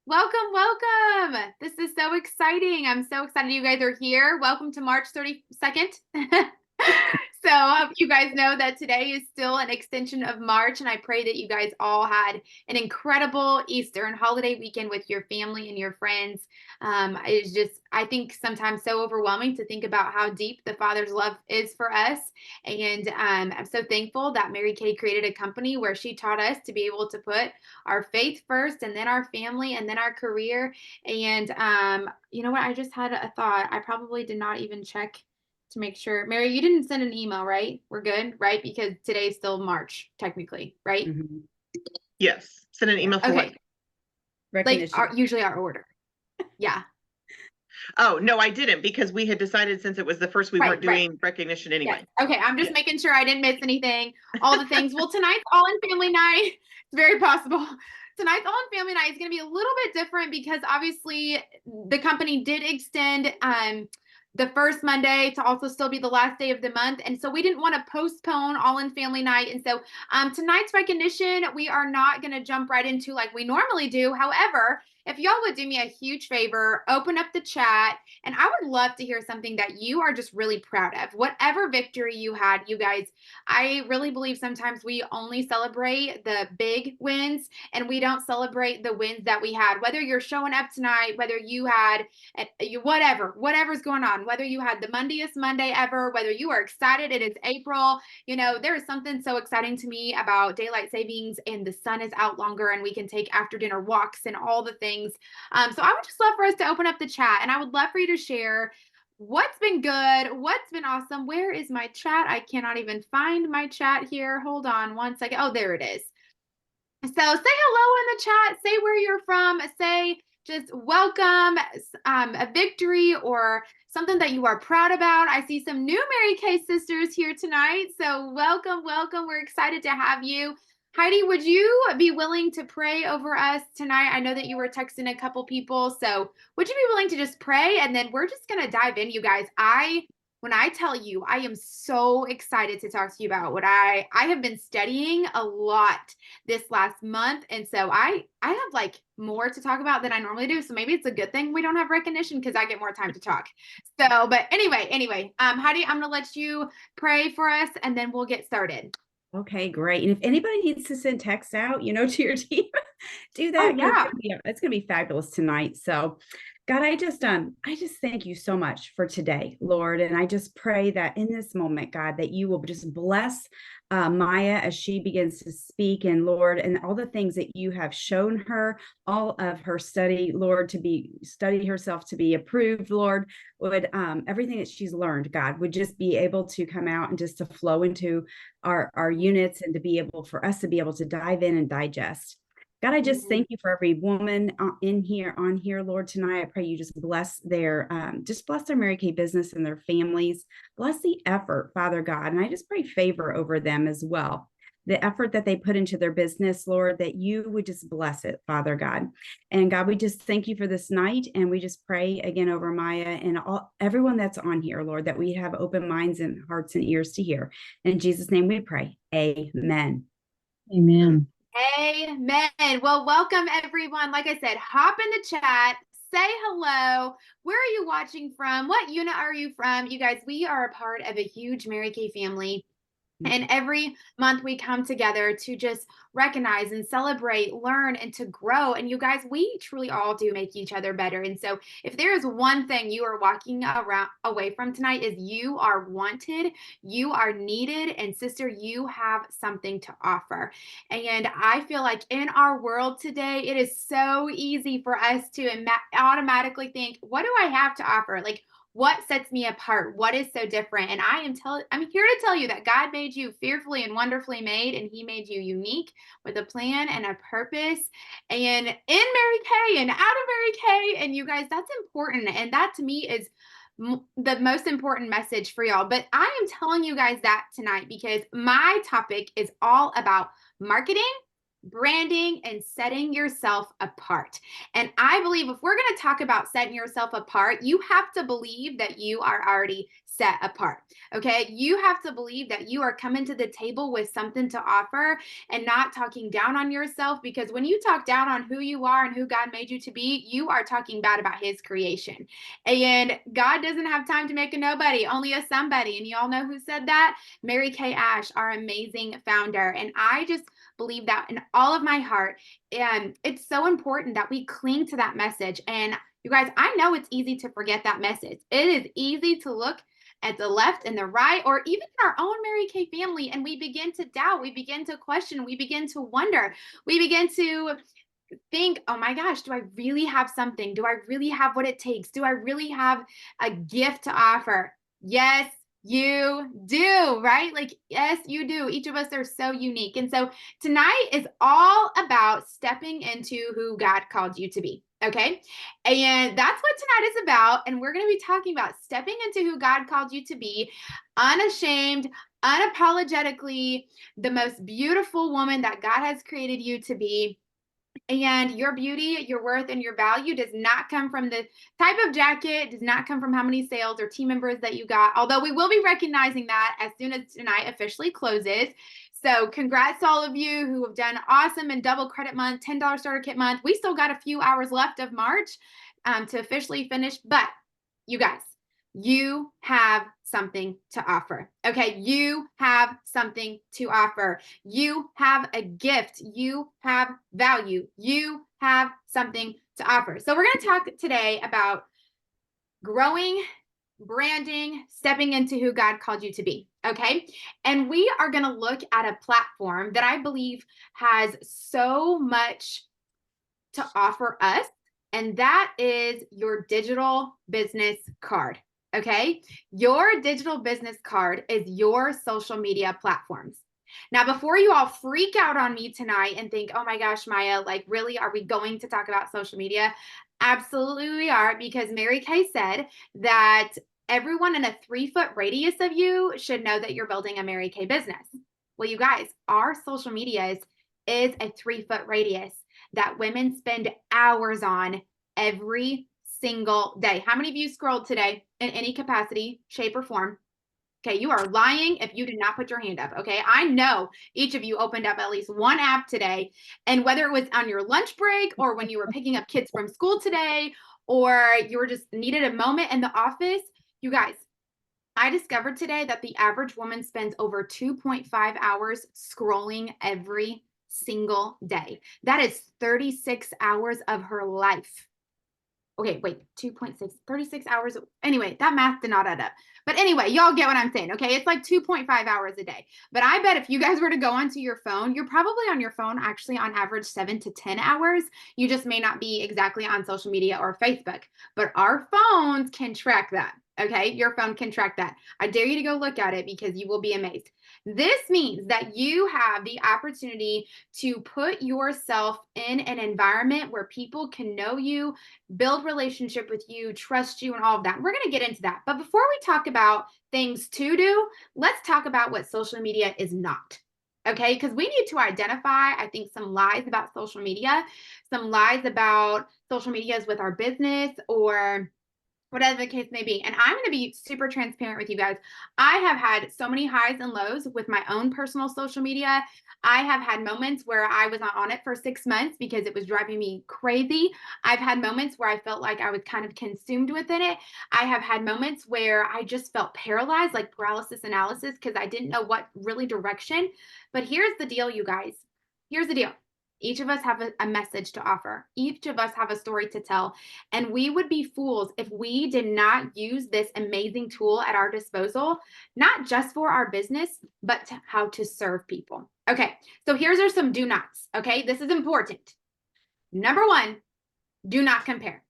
Welcome, welcome. This is so exciting. I'm so excited you guys are here. Welcome to March 32nd. So you guys know that today is still an extension of March, and I pray that you guys all had an incredible Easter and holiday weekend with your family and your friends. It's just, I think, sometimes so overwhelming to think about how deep the Father's love is for us. And I'm so thankful that Mary Kay created a company where she taught us to be able to put our faith first, and then our family, and then our career. And you know what? I just had a thought. I probably did not even check to make sure. Mary, you didn't send an email, right? We're good, right? Because today's still March, technically, right? Mhm. Yes. Send an email for what? Okay. Like Recognition. usually our order. Yeah. Oh, no, I didn't, because we had decided since it was the first, we Right, weren't doing recognition anyway. Yes. Okay, I'm just making sure I didn't miss anything. All the things. Well, tonight's All in Family Night. It's very possible. Tonight's All in Family Night is going to be a little bit different because obviously the company did extend the first Monday to also still be the last day of the month. And so we didn't want to postpone All in Family Night. And so tonight's recognition, we are not going to jump right into like we normally do. However, if y'all would do me a huge favor, open up the chat, and I would love to hear something that you are just really proud of. Whatever victory you had, you guys, I really believe sometimes we only celebrate the big wins and we don't celebrate the wins that we had. Whether you're showing up tonight, whether you had whatever's going on, whether you had the Mondayest Monday ever, whether you are excited it is April, there is something so exciting to me about daylight savings and the sun is out longer and we can take after dinner walks and all the things. So I would just love for us to open up the chat, and I would love for you to share what's been good, what's been awesome. Where is my chat? I cannot even find my chat here. Hold on one second. Oh, there it is. So say hello in the chat. Say where you're from. Say just welcome, a victory or something that you are proud about. I see some new Mary Kay sisters here tonight. So welcome, welcome. We're excited to have you. Heidi, would you be willing to pray over us tonight? I know that you were texting a couple people. So would you be willing to just pray? And then we're just going to dive in, you guys. When I tell you, I am so excited to talk to you about what I have been studying a lot this last month. And so I have like more to talk about than I normally do. So maybe it's a good thing we don't have recognition because I get more time to talk. So, but anyway, Heidi, I'm going to let you pray for us and then we'll get started. Okay, great. And if anybody needs to send texts out, to your team, do that. Oh, yeah. It's gonna be fabulous tonight. So God, I just thank you so much for today, Lord. And I just pray that in this moment, God, that you will just bless Maya as she begins to speak, and Lord, and all the things that you have shown her, all of her study, Lord, study herself to be approved, Lord, would everything that she's learned, God, would just be able to come out and just to flow into our units, and to be able for us to be able to dive in and digest. God, I just thank you for every woman on here, Lord, tonight. I pray you just bless their Mary Kay business and their families. Bless the effort, Father God. And I just pray favor over them as well. The effort that they put into their business, Lord, that you would just bless it, Father God. And God, we just thank you for this night. And we just pray again over Maya and everyone that's on here, Lord, that we have open minds and hearts and ears to hear. In Jesus' name we pray. Amen. Amen. Amen. Well, welcome everyone. Like I said, hop in the chat, say hello. Where are you watching from? What unit are you from? You guys, we are a part of a huge Mary Kay family. And every month we come together to just recognize and celebrate, learn, and to grow. And you guys, we truly all do make each other better. And so if there is one thing you are walking away from tonight is you are wanted, you are needed, and sister, you have something to offer. And I feel like in our world today, it is so easy for us to automatically think, what do I have to offer? Like, what sets me apart? What is so different? And I'm here to tell you that God made you fearfully and wonderfully made, and he made you unique with a plan and a purpose. And in Mary Kay and out of Mary Kay, and you guys, that's important. And that to me is the most important message for y'all. But I am telling you guys that tonight because my topic is all about marketing, branding, and setting yourself apart. And I believe if we're going to talk about setting yourself apart, you have to believe that you are already set apart. Okay. You have to believe that you are coming to the table with something to offer and not talking down on yourself. Because when you talk down on who you are and who God made you to be, you are talking bad about his creation. And God doesn't have time to make a nobody, only a somebody. And you all know who said that? Mary Kay Ash, our amazing founder. And I just believe that in all of my heart. And it's so important that we cling to that message. And you guys, I know it's easy to forget that message. It is easy to look at the left and the right, or even in our own Mary Kay family, and we begin to doubt, we begin to question, we begin to wonder, we begin to think, oh my gosh, do I really have something? Do I really have what it takes? Do I really have a gift to offer? Yes, you do, right? Like, yes, you do. Each of us are so unique. And so tonight is all about stepping into who God called you to be. Okay. And that's what tonight is about. And we're going to be talking about stepping into who God called you to be, unashamed, unapologetically, the most beautiful woman that God has created you to be. And your beauty, your worth, and your value does not come from the type of jacket, does not come from how many sales or team members that you got. Although we will be recognizing that as soon as tonight officially closes. So congrats to all of you who have done awesome in double credit month, $10 starter kit month. We still got a few hours left of March to officially finish. But you guys, you have something to offer. Okay. You have something to offer. You have a gift. You have value. You have something to offer. So we're going to talk today about growing, branding, stepping into who God called you to be. Okay. And we are going to look at a platform that I believe has so much to offer us. And that is your digital business card. Okay. Your digital business card is your social media platforms. Now, before you all freak out on me tonight and think, oh my gosh, Maya, like, really, are we going to talk about social media? Absolutely, we are, because Mary Kay said that everyone in a 3-foot radius of you should know that you're building a Mary Kay business. Well, you guys, our social media is a 3-foot radius that women spend hours on every single day. How many of you scrolled today in any capacity, shape, or form? Okay, you are lying if you did not put your hand up. Okay, I know each of you opened up at least one app today, and whether it was on your lunch break or when you were picking up kids from school today, or you were just needed a moment in the office, you guys, I discovered today that the average woman spends over 2.5 hours scrolling every single day. That is 36 hours of her life. Okay, wait, 2.6, 36 hours. Anyway, that math did not add up. But anyway, y'all get what I'm saying, okay? It's like 2.5 hours a day. But I bet if you guys were to go onto your phone, you're probably on your phone actually on average 7 to 10 hours. You just may not be exactly on social media or Facebook. But our phones can track that, okay? Your phone can track that. I dare you to go look at it because you will be amazed. This means that you have the opportunity to put yourself in an environment where people can know you, build relationship with you, trust you, and all of that. We're going to get into that. But before we talk about things to do, let's talk about what social media is not. Okay, because we need to identify, I think, some lies about social media, some lies about social medias with our business or whatever the case may be. And I'm going to be super transparent with you guys. I have had so many highs and lows with my own personal social media. I have had moments where I was not on it for 6 months because it was driving me crazy. I've had moments where I felt like I was kind of consumed within it. I have had moments where I just felt paralyzed, like paralysis analysis, because I didn't know what really direction. But here's the deal, you guys. Here's the deal. Each of us have a message to offer. Each of us have a story to tell. And we would be fools if we did not use this amazing tool at our disposal, not just for our business, but how to serve people. Okay, so here's are some do nots. Okay, this is important. Number 1, do not compare.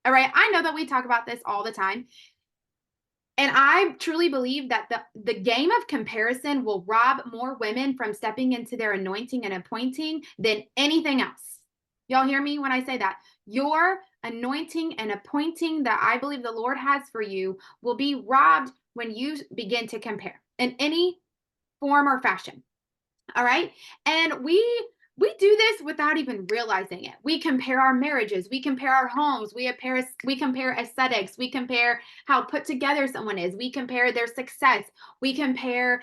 All right, I know that we talk about this all the time. And I truly believe that the game of comparison will rob more women from stepping into their anointing and appointing than anything else. Y'all hear me when I say that? Your anointing and appointing that I believe the Lord has for you will be robbed when you begin to compare in any form or fashion. All right. And we we do this without even realizing it. We compare our marriages, we compare our homes, we compare aesthetics, we compare how put together someone is, we compare their success, we compare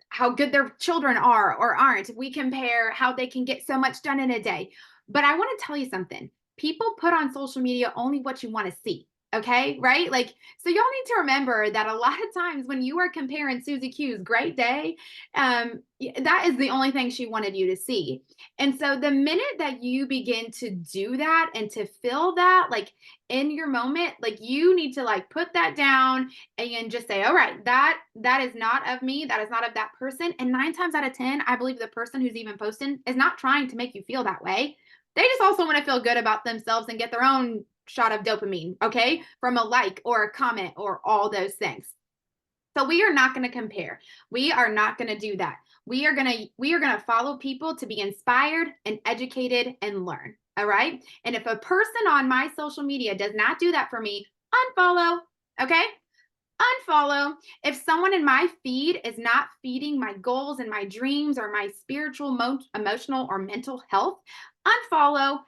how good their children are or aren't, we compare how they can get so much done in a day. But I want to tell you something. People put on social media only what you want to see. Okay, right? Like, so y'all need to remember that a lot of times when you are comparing Susie Q's great day, that is the only thing she wanted you to see. And so the minute that you begin to do that and to feel that, like in your moment, like you need to like put that down and just say, all right, that is not of me. That is not of that person. And 9 times out of 10, I believe the person who's even posting is not trying to make you feel that way. They just also want to feel good about themselves and get their own shot of dopamine, okay, from a like or a comment or all those things. So we are not going to compare. We are not going to do that. We are going to follow people to be inspired and educated and learn. All right? And if a person on my social media does not do that for me, unfollow, okay? Unfollow. If someone in my feed is not feeding my goals and my dreams or my spiritual, emotional, or mental health, unfollow.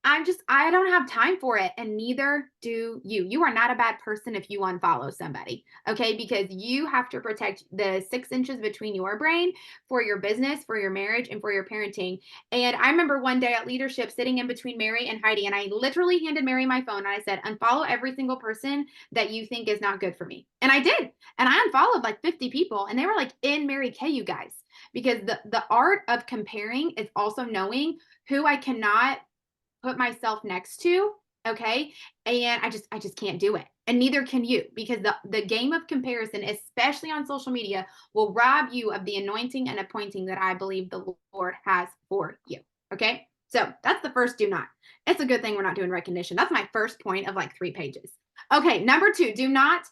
I don't have time for it. And neither do you. You are not a bad person if you unfollow somebody, okay? Because you have to protect the 6 inches between your brain for your business, for your marriage, and for your parenting. And I remember one day at leadership sitting in between Mary and Heidi, and I literally handed Mary my phone and I said, unfollow every single person that you think is not good for me. And I did. And I unfollowed like 50 people, and they were like in Mary Kay, you guys, because the art of comparing is also knowing who I cannot put myself next to, okay? And I just can't do it. And neither can you, because the game of comparison, especially on social media, will rob you of the anointing and appointing that I believe the Lord has for you. Okay? So that's the first do not. It's a good thing we're not doing recognition. That's my first point of like 3 pages. Okay, number 2, do not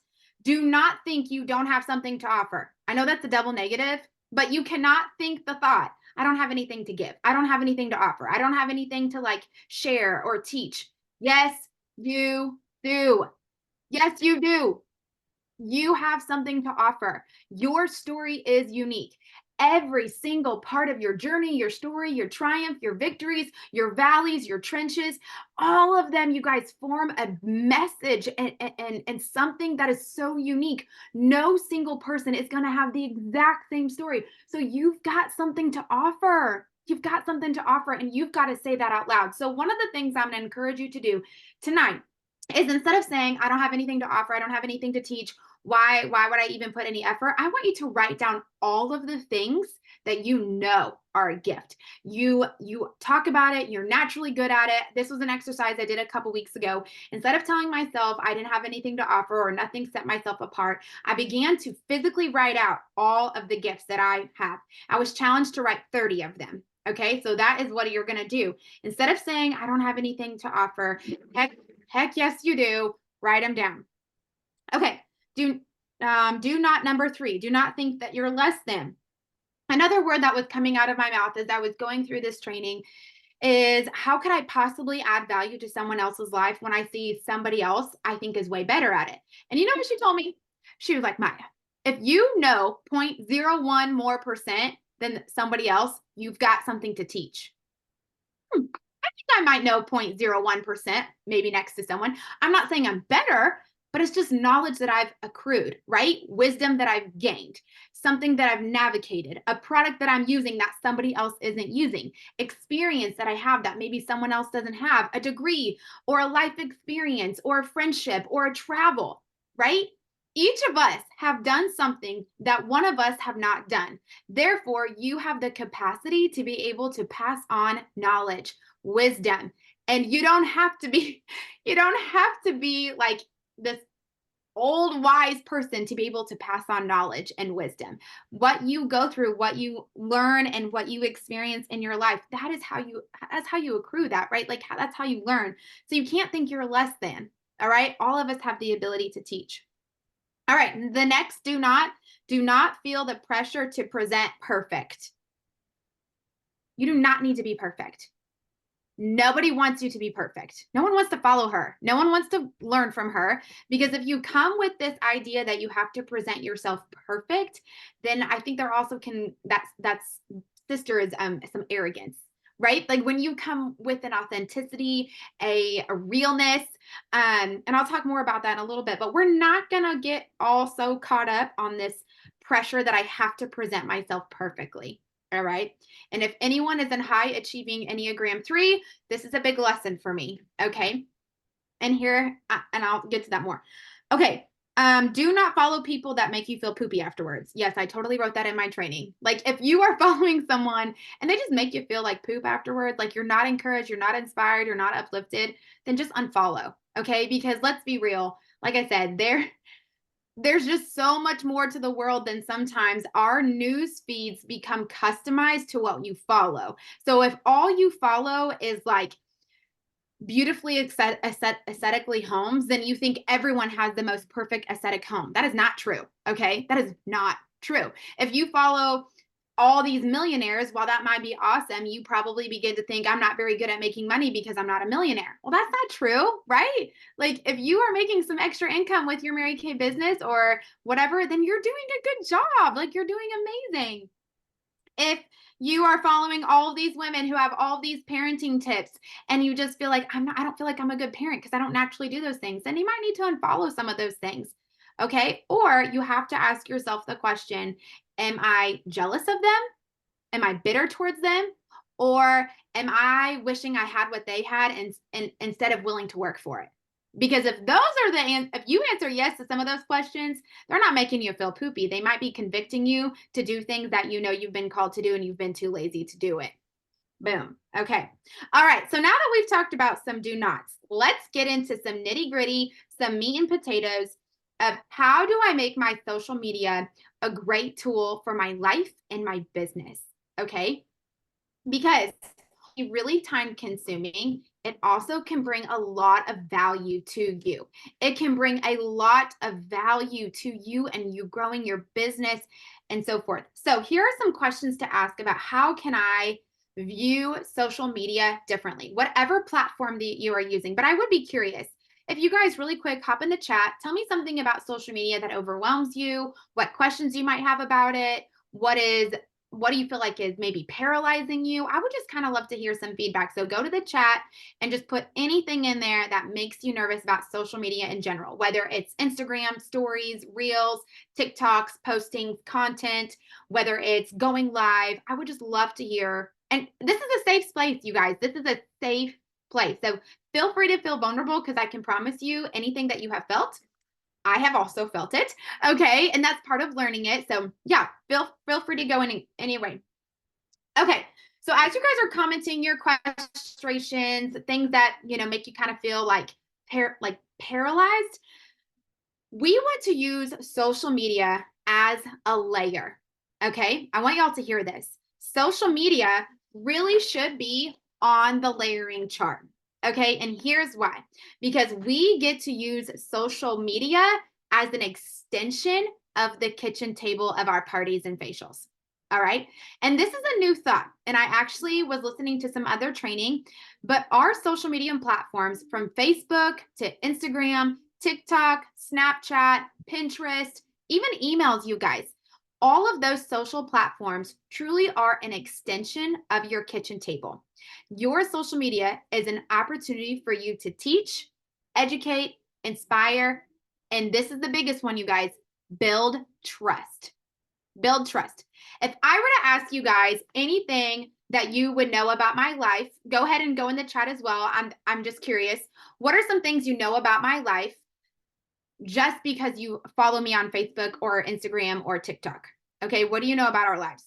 think you don't have something to offer. I know that's a double negative, but you cannot think the thought, I don't have anything to give. I don't have anything to offer. I don't have anything to like share or teach. Yes, you do. Yes, you do. You have something to offer. Your story is unique. Every single part of your journey, your story, your triumph, your victories, your valleys, your trenches, all of them, you guys form a message and something that is so unique. No single person is going to have the exact same story. So you've got something to offer. You've got something to offer, and you've got to say that out loud. So one of the things I'm going to encourage you to do tonight is, instead of saying, I don't have anything to offer, I don't have anything to teach, why would I even put any effort? I want you to write down all of the things that you know are a gift. You talk about it, you're naturally good at it. This was an exercise I did a couple weeks ago. Instead of telling myself I didn't have anything to offer or nothing set myself apart, I began to physically write out all of the gifts that I have. I was challenged to write 30 of them. Okay, so that is what you're going to do. Instead of saying I don't have anything to offer, heck yes you do, write them down. Okay. Do not, number 3, do not think that you're less than. Another word that was coming out of my mouth as I was going through this training is, how could I possibly add value to someone else's life when I see somebody else I think is way better at it? And you know what she told me? She was like, Maya, if you know 0.01 more percent than somebody else, you've got something to teach. I think I might know 0.01%, maybe next to someone. I'm not saying I'm better, but it's just knowledge that I've accrued, right? Wisdom that I've gained, something that I've navigated, a product that I'm using that somebody else isn't using, experience that I have that maybe someone else doesn't have, a degree or a life experience or a friendship or a travel, right? Each of us have done something that one of us have not done. Therefore, you have the capacity to be able to pass on knowledge, wisdom, and you don't have to be like this old wise person to be able to pass on knowledge and wisdom. What you go through, what you learn, and what you experience in your life, that's how you accrue that, right? Like that's how you learn. So you can't think you're less than. All right, all of us have the ability to teach. All right, the next do not feel the pressure to present perfect. You do not need to be perfect. Nobody wants you to be perfect. No one wants to follow her. No one wants to learn from her, because if you come with this idea that you have to present yourself perfect, then I think there also can, that's sister is some arrogance, right? Like when you come with an authenticity, a realness, and I'll talk more about that in a little bit, but we're not going to get all so caught up on this pressure that I have to present myself perfectly. All right. And if anyone is in high achieving Enneagram 3, this is a big lesson for me. Okay. And here, and I'll get to that more. Okay. Do not follow people that make you feel poopy afterwards. Yes, I totally wrote that in my training. Like if you are following someone and they just make you feel like poop afterwards, like you're not encouraged, you're not inspired, you're not uplifted, then just unfollow. Okay. Because let's be real. Like I said, there's just so much more to the world than sometimes our news feeds become customized to what you follow. So if all you follow is like beautifully aesthetically homes, then you think everyone has the most perfect aesthetic home. That is not true. Okay. That is not true. If you follow all these millionaires, while that might be awesome, you probably begin to think I'm not very good at making money because I'm not a millionaire. Well, that's not true, right? Like if you are making some extra income with your Mary Kay business or whatever, then you're doing a good job. Like you're doing amazing. If you are following all of these women who have all these parenting tips and you just feel like I don't feel like I'm a good parent because I don't naturally do those things, then you might need to unfollow some of those things. Okay. Or you have to ask yourself the question, am I jealous of them? Am I bitter towards them? Or am I wishing I had what they had and instead of willing to work for it? Because if those are if you answer yes to some of those questions, they're not making you feel poopy. They might be convicting you to do things that you know you've been called to do and you've been too lazy to do it. Boom. Okay. All right. So now that we've talked about some do nots, let's get into some nitty gritty, some meat and potatoes of how do I make my social media a great tool for my life and my business. Okay. Because it's really time consuming. It also can bring a lot of value to you. It can bring a lot of value to you and you growing your business and so forth. So here are some questions to ask about how can I view social media differently, whatever platform that you are using. But I would be curious if you guys really quick hop in the chat, tell me something about social media that overwhelms you, what questions you might have about it, what do you feel like is maybe paralyzing you? I would just kind of love to hear some feedback. So go to the chat and just put anything in there that makes you nervous about social media in general, whether it's Instagram, stories, reels, TikToks, posting content, whether it's going live. I would just love to hear. And this is a safe place, you guys. This is a safe place. So feel free to feel vulnerable because I can promise you anything that you have felt, I have also felt it. Okay. And that's part of learning it. So yeah, feel free to go in anyway. Okay. So as you guys are commenting your frustrations, things that, make you kind of feel like paralyzed, we want to use social media as a layer. Okay. I want y'all to hear this. Social media really should be on the layering chart. Okay. And here's why, because we get to use social media as an extension of the kitchen table of our parties and facials. All right. And this is a new thought. And I actually was listening to some other training, but our social media platforms from Facebook to Instagram, TikTok, Snapchat, Pinterest, even emails, you guys, all of those social platforms truly are an extension of your kitchen table. Your social media is an opportunity for you to teach, educate, inspire, and this is the biggest one, you guys, build trust. Build trust. If I were to ask you guys anything that you would know about my life, go ahead and go in the chat as well. I'm just curious. What are some things you know about my life just because you follow me on Facebook or Instagram or TikTok? Okay, what do you know about our lives?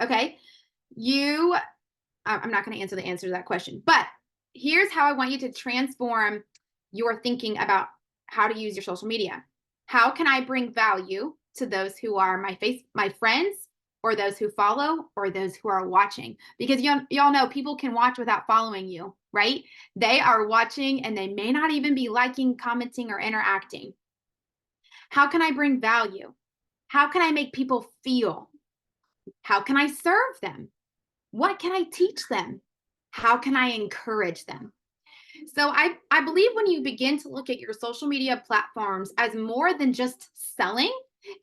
Okay, I'm not going to answer the answer to that question, but here's how I want you to transform your thinking about how to use your social media. How can I bring value to those who are my friends, or those who follow, or those who are watching? Because y'all know people can watch without following you, right? They are watching and they may not even be liking, commenting, or interacting. How can I bring value? How can I make people feel? How can I serve them? What can I teach them? How can I encourage them? So I believe when you begin to look at your social media platforms as more than just selling,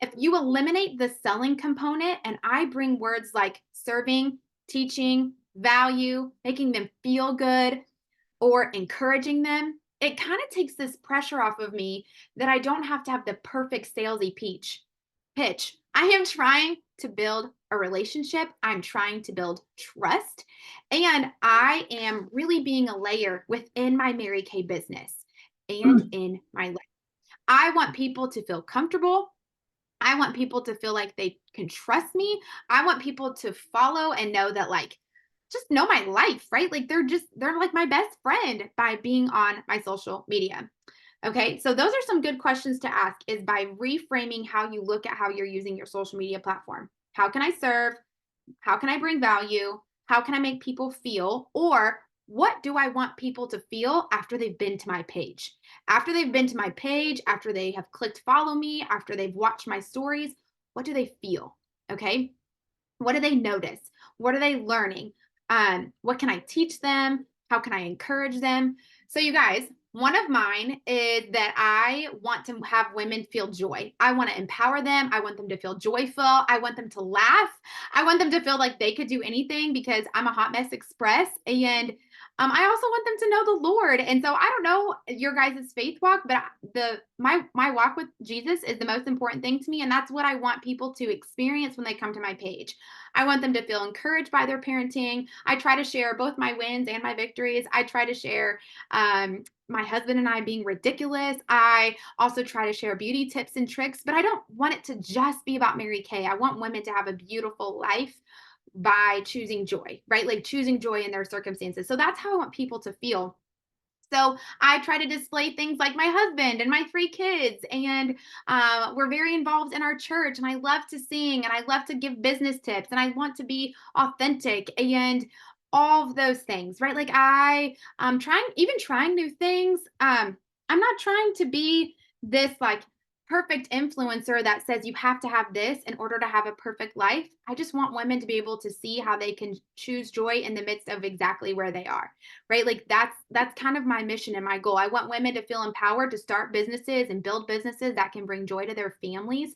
if you eliminate the selling component and I bring words like serving, teaching, value, making them feel good, or encouraging them, it kind of takes this pressure off of me that I don't have to have the perfect salesy pitch. I am trying to build a relationship. I'm trying to build trust. And I am really being a layer within my Mary Kay business and in my life. I want people to feel comfortable. I want people to feel like they can trust me. I want people to follow and know that, like, just know my life, right? Like they're like my best friend by being on my social media. Okay, so those are some good questions to ask is by reframing how you look at how you're using your social media platform. How can I serve? How can I bring value? How can I make people feel? Or what do I want people to feel after they've been to my page? After they've been to my page, after they have clicked follow me, after they've watched my stories, what do they feel? Okay. What do they notice? What are they learning? What can I teach them? How can I encourage them? So, you guys, one of mine is that I want to have women feel joy. I want to empower them. I want them to feel joyful. I want them to laugh. I want them to feel like they could do anything because I'm a hot mess express. And I also want them to know the Lord. And so I don't know your guys' faith walk, but my walk with Jesus is the most important thing to me. And that's what I want people to experience when they come to my page. I want them to feel encouraged by their parenting. I try to share both my wins and my victories. I try to share my husband and I being ridiculous. I also try to share beauty tips and tricks, but I don't want it to just be about Mary Kay. I want women to have a beautiful life by choosing joy, right? Like choosing joy in their circumstances. So that's how I want people to feel. So I try to display things like my husband and my 3 kids, and we're very involved in our church. And I love to sing, and I love to give business tips, and I want to be authentic and all of those things, right? Like I'm trying new things. I'm not trying to be this like perfect influencer that says you have to have this in order to have a perfect life. I just want women to be able to see how they can choose joy in the midst of exactly where they are, right? Like that's kind of my mission and my goal. I want women to feel empowered to start businesses and build businesses that can bring joy to their families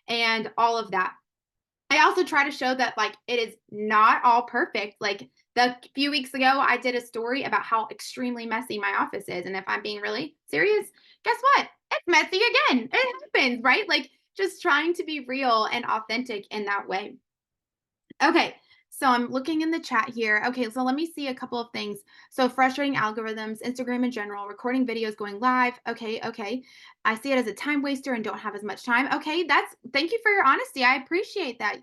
and all of that. I also try to show that like it is not all perfect. Like the few weeks ago, I did a story about how extremely messy my office is. And if I'm being really serious, guess what? It's messy again. It happens, right? Like just trying to be real and authentic in that way. Okay. So I'm looking in the chat here. Okay, so let me see a couple of things. So frustrating algorithms, Instagram in general, recording videos, going live. Okay, okay. I see it as a time waster and don't have as much time. Okay, thank you for your honesty. I appreciate that.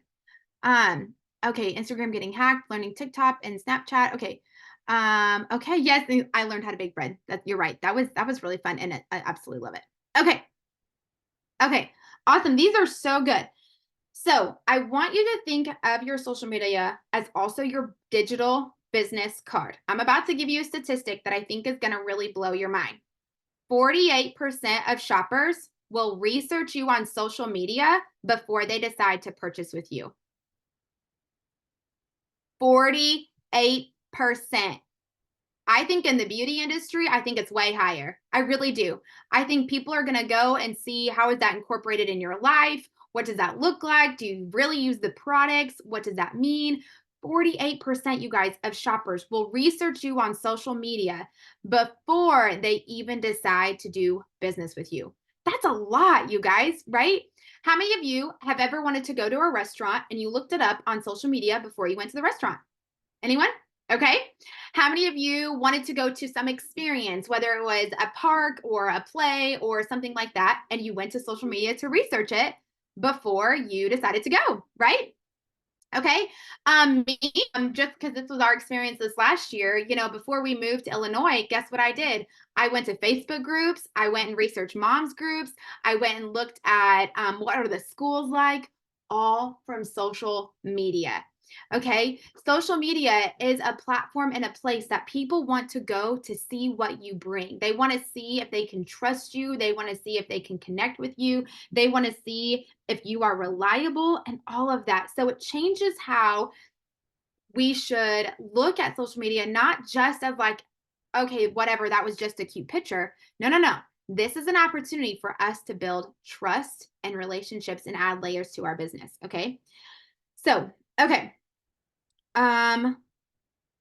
Um, okay, Instagram getting hacked, learning TikTok and Snapchat. Okay. Okay, yes, I learned how to bake bread. You're right. That was really fun and I absolutely love it. Okay. Okay. Awesome. These are so good. So I want you to think of your social media as also your digital business card. I'm about to give you a statistic that I think is going to really blow your mind. 48% of shoppers will research you on social media before they decide to purchase with you. 48%. I think in the beauty industry, I think it's way higher. I really do. I think people are going to go and see how is that incorporated in your life? What does that look like? Do you really use the products? What does that mean? 48%, you guys, of shoppers will research you on social media before they even decide to do business with you. That's a lot, you guys, right? How many of you have ever wanted to go to a restaurant and you looked it up on social media before you went to the restaurant? Anyone? Okay. How many of you wanted to go to some experience, whether it was a park or a play or something like that, and you went to social media to research it before you decided to go, right? Okay. Me, just because this was our experience this last year, before we moved to Illinois, guess what I did? I went to Facebook groups. I went and researched moms groups. I went and looked at what are the schools like, all from social media. Okay. Social media is a platform and a place that people want to go to see what you bring. They want to see if they can trust you. They want to see if they can connect with you. They want to see if you are reliable and all of that. So it changes how we should look at social media, not just as like, okay, whatever, that was just a cute picture. No, no, no. This is an opportunity for us to build trust and relationships and add layers to our business. Okay. So, okay.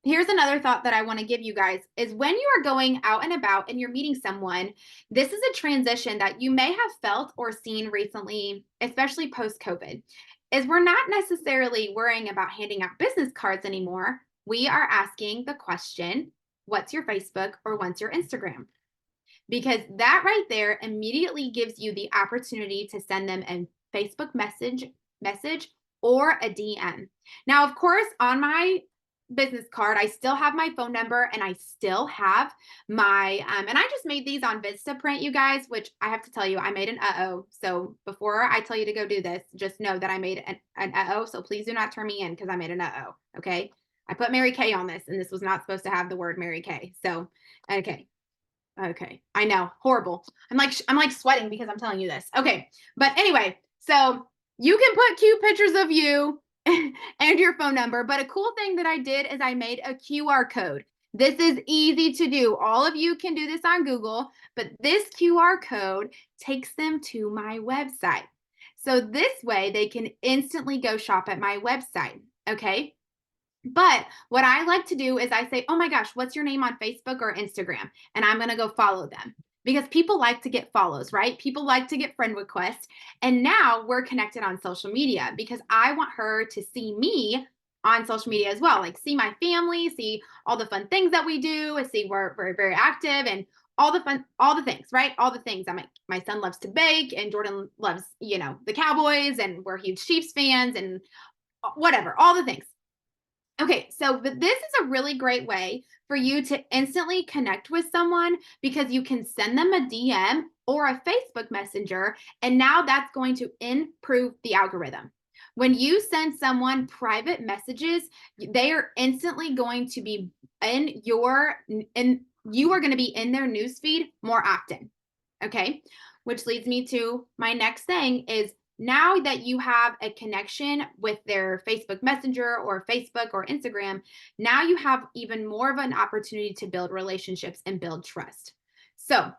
here's another thought that I want to give you guys is when you are going out and about and you're meeting someone, this is a transition that you may have felt or seen recently, especially post-COVID, is we're not necessarily worrying about handing out business cards anymore. We are asking the question, what's your Facebook or what's your Instagram? Because that right there immediately gives you the opportunity to send them a Facebook message or a DM. Now, of course, on my business card, I still have my phone number and I still have my and I just made these on Vistaprint, you guys, which I have to tell you, I made an uh-oh. So before I tell you to go do this, just know that I made an uh-oh. So please do not turn me in because I made an uh-oh. Okay. I put Mary Kay on this and this was not supposed to have the word Mary Kay. So okay. Okay. I know. Horrible. I'm like sweating because I'm telling you this. Okay. But anyway, so you can put cute pictures of you and your phone number. But a cool thing that I did is I made a QR code. This is easy to do. All of you can do this on Google, but this QR code takes them to my website. So this way they can instantly go shop at my website. Okay. But what I like to do is I say, oh my gosh, what's your name on Facebook or Instagram? And I'm going to go follow them because people like to get follows, right? People like to get friend requests. And now we're connected on social media because I want her to see me on social media as well. Like see my family, see all the fun things that we do, see we're very, very active and all the things, right? All the things. My son loves to bake and Jordan loves, the Cowboys and we're huge Chiefs fans and whatever, all the things. Okay, so but this is a really great way for you to instantly connect with someone because you can send them a DM or a Facebook Messenger, and now that's going to improve the algorithm. When you send someone private messages, they are instantly going to be you are going to be in their newsfeed more often. Okay, which leads me to my next thing is now that you have a connection with their Facebook Messenger or Facebook or Instagram, now you have even more of an opportunity to build relationships and build trust. So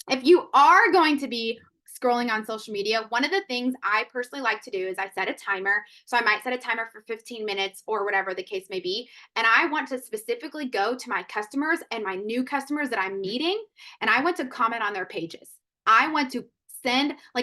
if you are going to be scrolling on social media, one of the things I personally like to do is I set a timer. So I might set a timer for 15 minutes or whatever the case may be. And I want to specifically go to my customers and my new customers that I'm meeting, and I want to comment on their pages. I want to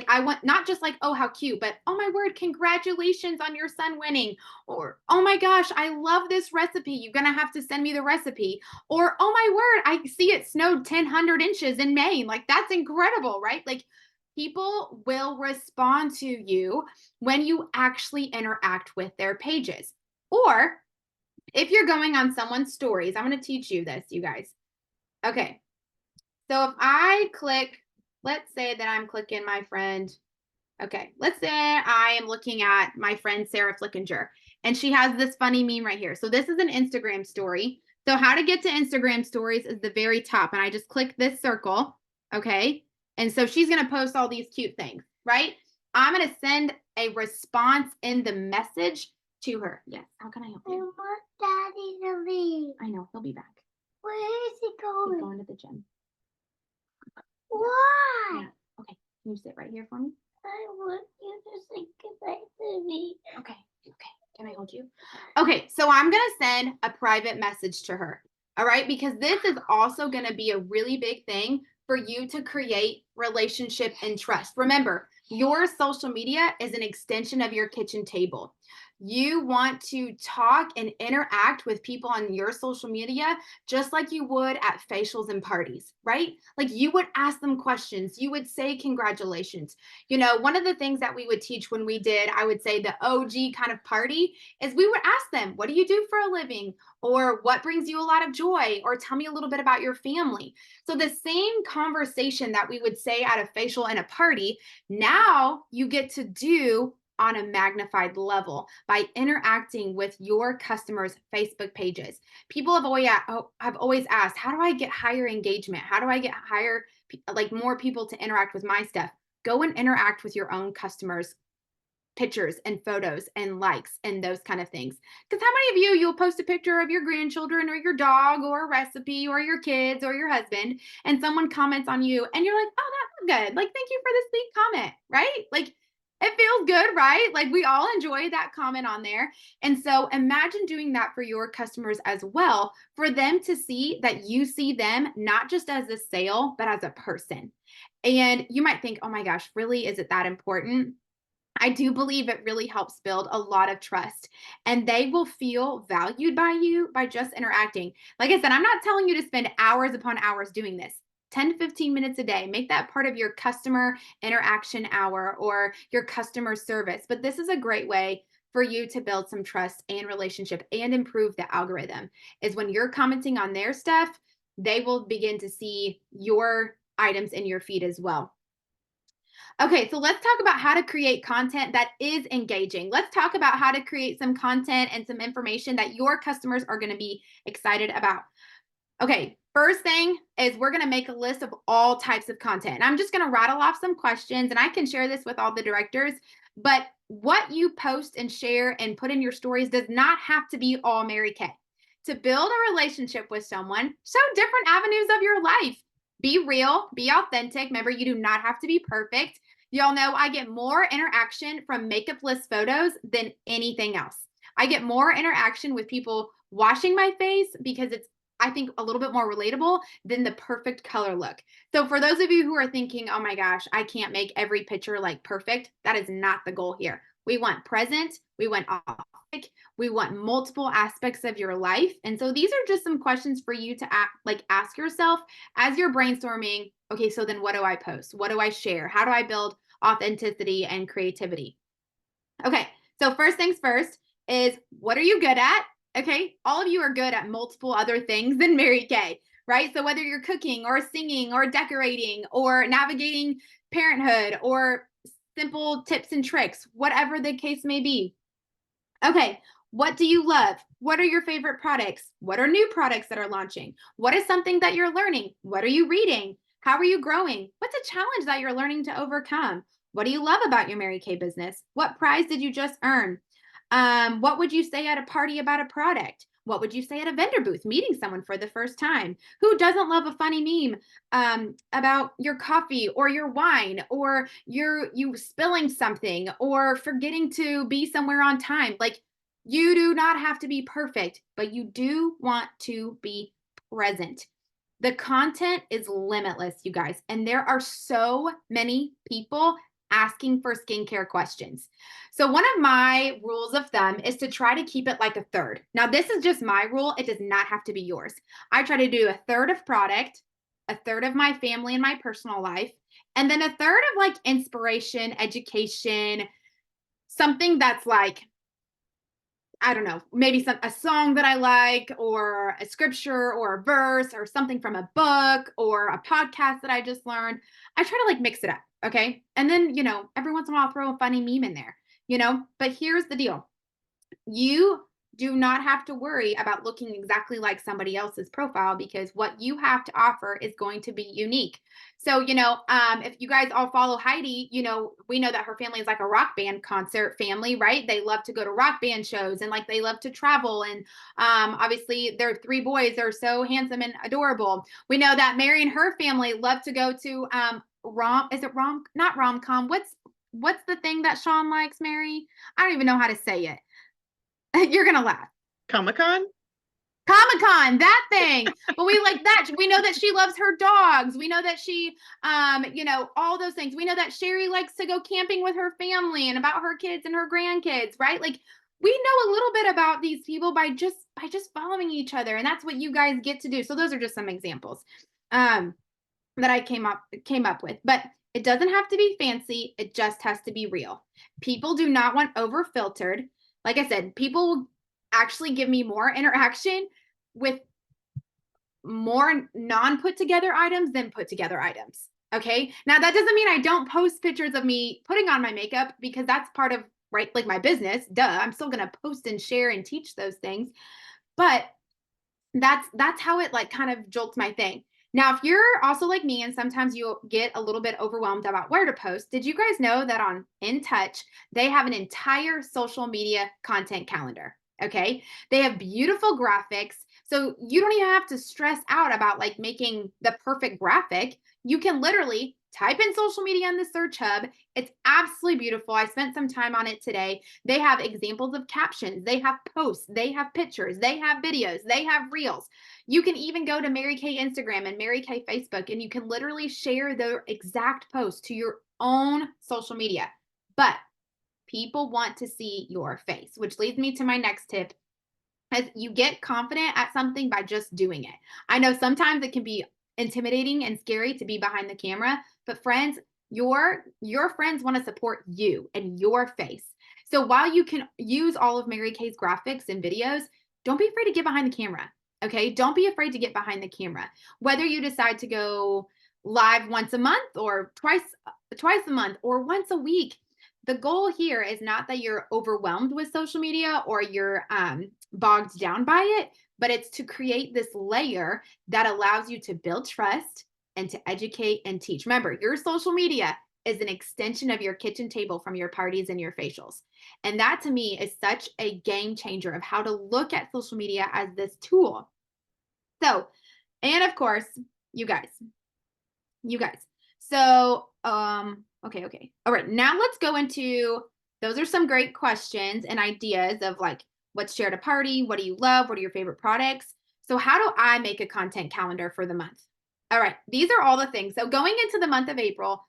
I want not just like, oh, how cute, but oh my word, congratulations on your son winning. Or, oh my gosh, I love this recipe. You're going to have to send me the recipe. Or, oh my word, I see it snowed 1,000 inches in Maine. Like, that's incredible, right? Like, people will respond to you when you actually interact with their pages. Or if you're going on someone's stories, I'm going to teach you this, you guys. Okay. So if I click, let's say that I'm clicking my friend. Okay, let's say I am looking at my friend Sarah Flickinger, and she has this funny meme right here. So this is an Instagram story. So how to get to Instagram stories is the very top, and I just click this circle, okay? And so she's going to post all these cute things, right? I'm going to send a response in the message to her. Yes, how can I help you? I want Daddy to leave. I know, he'll be back. Where is he He's going? going to the gym. Why? Yeah. Okay, can you sit right here for me? I want you to say goodbye to me. Okay. Can I hold you? Okay, so I'm going to send a private message to her. All right, because this is also going to be a really big thing for you to create relationship and trust. Remember, your social media is an extension of your kitchen table. You want to talk and interact with people on your social media just like you would at facials and parties, right? Like you would ask them questions. You would say congratulations. One of the things that we would teach when we did, I would say the OG kind of party is we would ask them, what do you do for a living? Or what brings you a lot of joy? Or tell me a little bit about your family. So the same conversation that we would say at a facial and a party, now you get to do on a magnified level by interacting with your customers' Facebook pages. People have always asked, how do I get higher engagement? How do I get more people to interact with my stuff? Go and interact with your own customers' pictures and photos and likes and those kind of things. Because how many of you'll post a picture of your grandchildren or your dog or a recipe or your kids or your husband and someone comments on you and you're like, oh, that was good. Like, thank you for this sweet comment, right? Like, It feels good, right? Like we all enjoy that comment on there. And so imagine doing that for your customers as well, for them to see that you see them not just as a sale, but as a person. And you might think, oh my gosh, really? Is it that important? I do believe it really helps build a lot of trust, and they will feel valued by you by just interacting. Like I said, I'm not telling you to spend hours upon hours doing this. 10 to 15 minutes a day. Make that part of your customer interaction hour or your customer service. But this is a great way for you to build some trust and relationship and improve the algorithm. Is when you're commenting on their stuff, they will begin to see your items in your feed as well. Okay, so let's talk about how to create content that is engaging. Let's talk about how to create some content and some information that your customers are going to be excited about. Okay, first thing is we're going to make a list of all types of content. And I'm just going to rattle off some questions, and I can share this with all the directors, but what you post and share and put in your stories does not have to be all Mary Kay. To build a relationship with someone, show different avenues of your life. Be real, be authentic. Remember, you do not have to be perfect. Y'all know I get more interaction from makeup list photos than anything else. I get more interaction with people washing my face because it's, I think, a little bit more relatable than the perfect color look. So for those of you who are thinking, oh my gosh, I can't make every picture like perfect, that is not the goal here. We want present, we want authentic, we want multiple aspects of your life. And so these are just some questions for you to ask yourself as you're brainstorming. Okay, so then what do I post? What do I share? How do I build authenticity and creativity? Okay, so first things first is, what are you good at? Okay, all of you are good at multiple other things than Mary Kay, right? So whether you're cooking or singing or decorating or navigating parenthood or simple tips and tricks, whatever the case may be. Okay, what do you love? What are your favorite products? What are new products that are launching? What is something that you're learning? What are you reading? How are you growing? What's a challenge that you're learning to overcome? What do you love about your Mary Kay business? What prize did you just earn? What would you say at a party about a product? What would you say at a vendor booth, meeting someone for the first time? Who doesn't love a funny meme about your coffee or your wine, or you spilling something, or forgetting to be somewhere on time? Like, you do not have to be perfect, but you do want to be present. The content is limitless, you guys, and there are so many people asking for skincare questions. So one of my rules of thumb is to try to keep it like a third. Now, this is just my rule. It does not have to be yours. I try to do a third of product, a third of my family and my personal life, and then a third of like inspiration, education, something that's like, I don't know, maybe a song that I like, or a scripture or a verse or something from a book or a podcast that I just learned. I try to like mix it up. Okay. And then, every once in a while I'll throw a funny meme in there, but here's the deal. You do not have to worry about looking exactly like somebody else's profile, because what you have to offer is going to be unique. So, if you guys all follow Heidi, we know that her family is like a rock band concert family, right? They love to go to rock band shows, and like they love to travel. And obviously their 3 boys are so handsome and adorable. We know that Mary and her family love to go to not rom-com. What's the thing that Sean likes, Mary? I don't even know how to say it. You're gonna laugh. Comic-Con, that thing. But we like that. We know that she loves her dogs. We know that she, all those things. We know that Sherry likes to go camping with her family and about her kids and her grandkids, right? Like, we know a little bit about these people by just following each other, and that's what you guys get to do. So those are just some examples that I came up with. But it doesn't have to be fancy. It just has to be real. People do not want over-filtered. Like I said, people will actually give me more interaction with more non-put together items than put together items. Okay. Now that doesn't mean I don't post pictures of me putting on my makeup, because that's part of, right, like my business. Duh. I'm still going to post and share and teach those things. But that's how it like kind of jolts my thing. Now, if you're also like me and sometimes you get a little bit overwhelmed about where to post, did you guys know that on InTouch, they have an entire social media content calendar? Okay. They have beautiful graphics. So you don't even have to stress out about like making the perfect graphic. You can literally type in social media in the search hub. It's absolutely beautiful. I spent some time on it today. They have examples of captions. They have posts. They have pictures. They have videos. They have reels. You can even go to Mary Kay Instagram and Mary Kay Facebook, and you can literally share the exact post to your own social media. But people want to see your face, which leads me to my next tip. As you get confident at something by just doing it. I know sometimes it can be intimidating and scary to be behind the camera, but friends, your friends want to support you and your face. So while you can use all of Mary Kay's graphics and videos, don't be afraid to get behind the camera. Okay? Don't be afraid to get behind the camera. Whether you decide to go live once a month or twice a month or once a week, the goal here is not that you're overwhelmed with social media or you're bogged down by it, but it's to create this layer that allows you to build trust and to educate and teach. Remember, your social media is an extension of your kitchen table from your parties and your facials. And that to me is such a game changer of how to look at social media as this tool. So, and of course, you guys. So, okay. All right, now let's go into, those are some great questions and ideas of like, what's shared a party? What do you love? What are your favorite products? So how do I make a content calendar for the month? All right, these are all the things. So going into the month of April,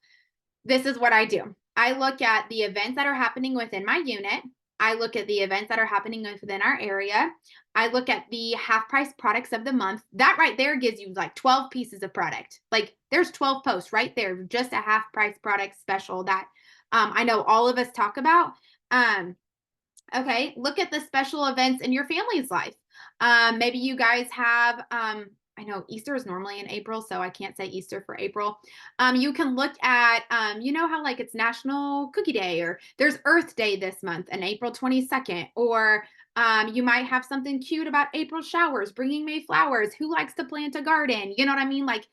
this is what I do. I look at the events that are happening within my unit. I look at the events that are happening within our area. I look at the half price products of the month. That right there gives you like 12 pieces of product. Like there's 12 posts right there, just a half price product special that I know all of us talk about. Okay, look at the special events in your family's life. Maybe you guys have, I know Easter is normally in April, so I can't say Easter for April. You can look at, you know how like it's National Cookie Day, or there's Earth Day this month and April 22nd, or you might have something cute about April showers, bringing May flowers. Who likes to plant a garden? You know what I mean? Like,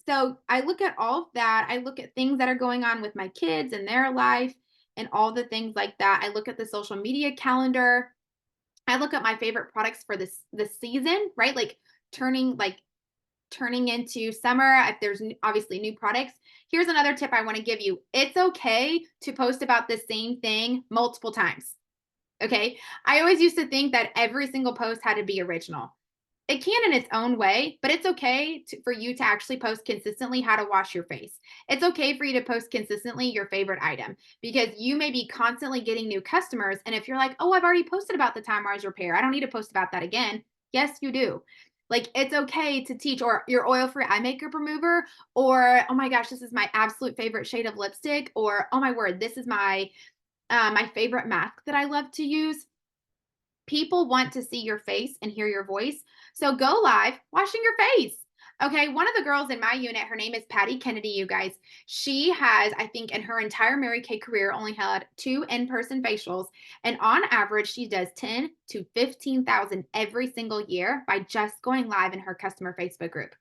so I look at all of that. I look at things that are going on with my kids and their life and all the things like that. I look at the social media calendar. I look at my favorite products for this season, right? Like turning into summer. If there's obviously new products. Here's another tip I want to give you. It's okay to post about the same thing multiple times. Okay. I always used to think that every single post had to be original. It can in its own way, but it's okay for you to actually post consistently how to wash your face. It's okay for you to post consistently your favorite item because you may be constantly getting new customers. And if you're like, oh, I've already posted about the Time Rise repair, I don't need to post about that again. Yes, you do. Like it's okay to teach, or your oil-free eye makeup remover, or oh my gosh, this is my absolute favorite shade of lipstick, or oh my word, this is my favorite mask that I love to use. People want to see your face and hear your voice. So go live washing your face. Okay, one of the girls in my unit, her name is Patty Kennedy, you guys. She has, I think, in her entire Mary Kay career, only had 2 in-person facials. And on average, she does 10 to 15,000 every single year by just going live in her customer Facebook group.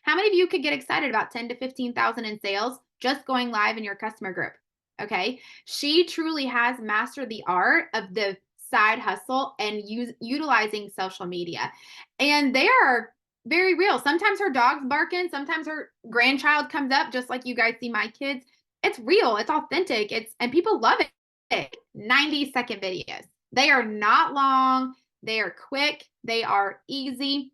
How many of you could get excited about 10 to 15,000 in sales just going live in your customer group? Okay, she truly has mastered the art of the side hustle and utilizing social media. And they are very real. Sometimes her dog's barking, sometimes her grandchild comes up, just like you guys see my kids. It's real, it's authentic, and people love it. 90-second videos. They are not long, they are quick, they are easy.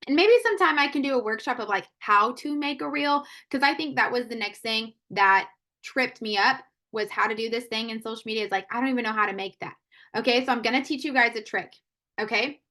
And maybe sometime I can do a workshop of like how to make a reel, because I think that was the next thing that tripped me up, was how to do this thing in social media. Is like, I don't even know how to make that. Okay, so I'm going to teach you guys a trick. Okay,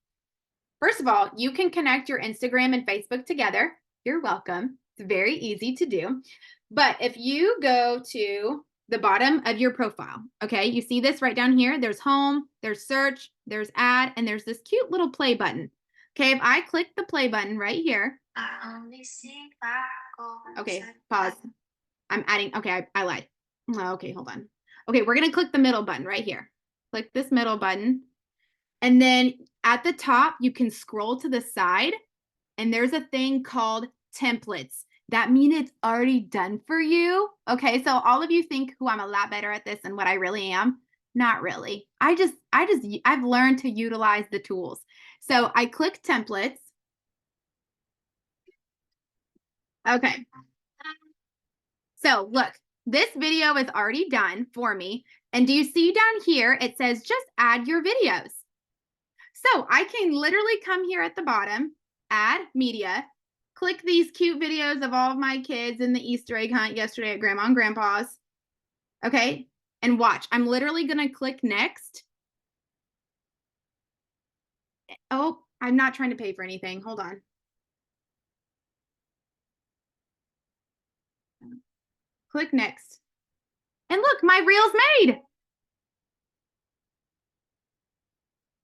first of all, you can connect your Instagram and Facebook together. You're welcome. It's very easy to do. But if you go to the bottom of your profile, okay, you see this right down here. There's home, there's search, there's add, and there's this cute little play button. Okay, if I click the play button right here. Okay, pause. I'm adding, okay, I lied. Okay, hold on. Okay, we're going to click the middle button right here. Click this middle button. And then at the top, you can scroll to the side and there's a thing called templates. That means it's already done for you. Okay, so all of you think, who I'm a lot better at this than what I really am. Not really. I've learned to utilize the tools. So I click templates. Okay. So look, this video is already done for me. And do you see down here, it says just add your videos. So I can literally come here at the bottom, add media, click these cute videos of all of my kids in the Easter egg hunt yesterday at Grandma and Grandpa's. Okay. And watch, I'm literally going to click next. Oh, I'm not trying to pay for anything. Hold on. Click next. And look, my reel's made.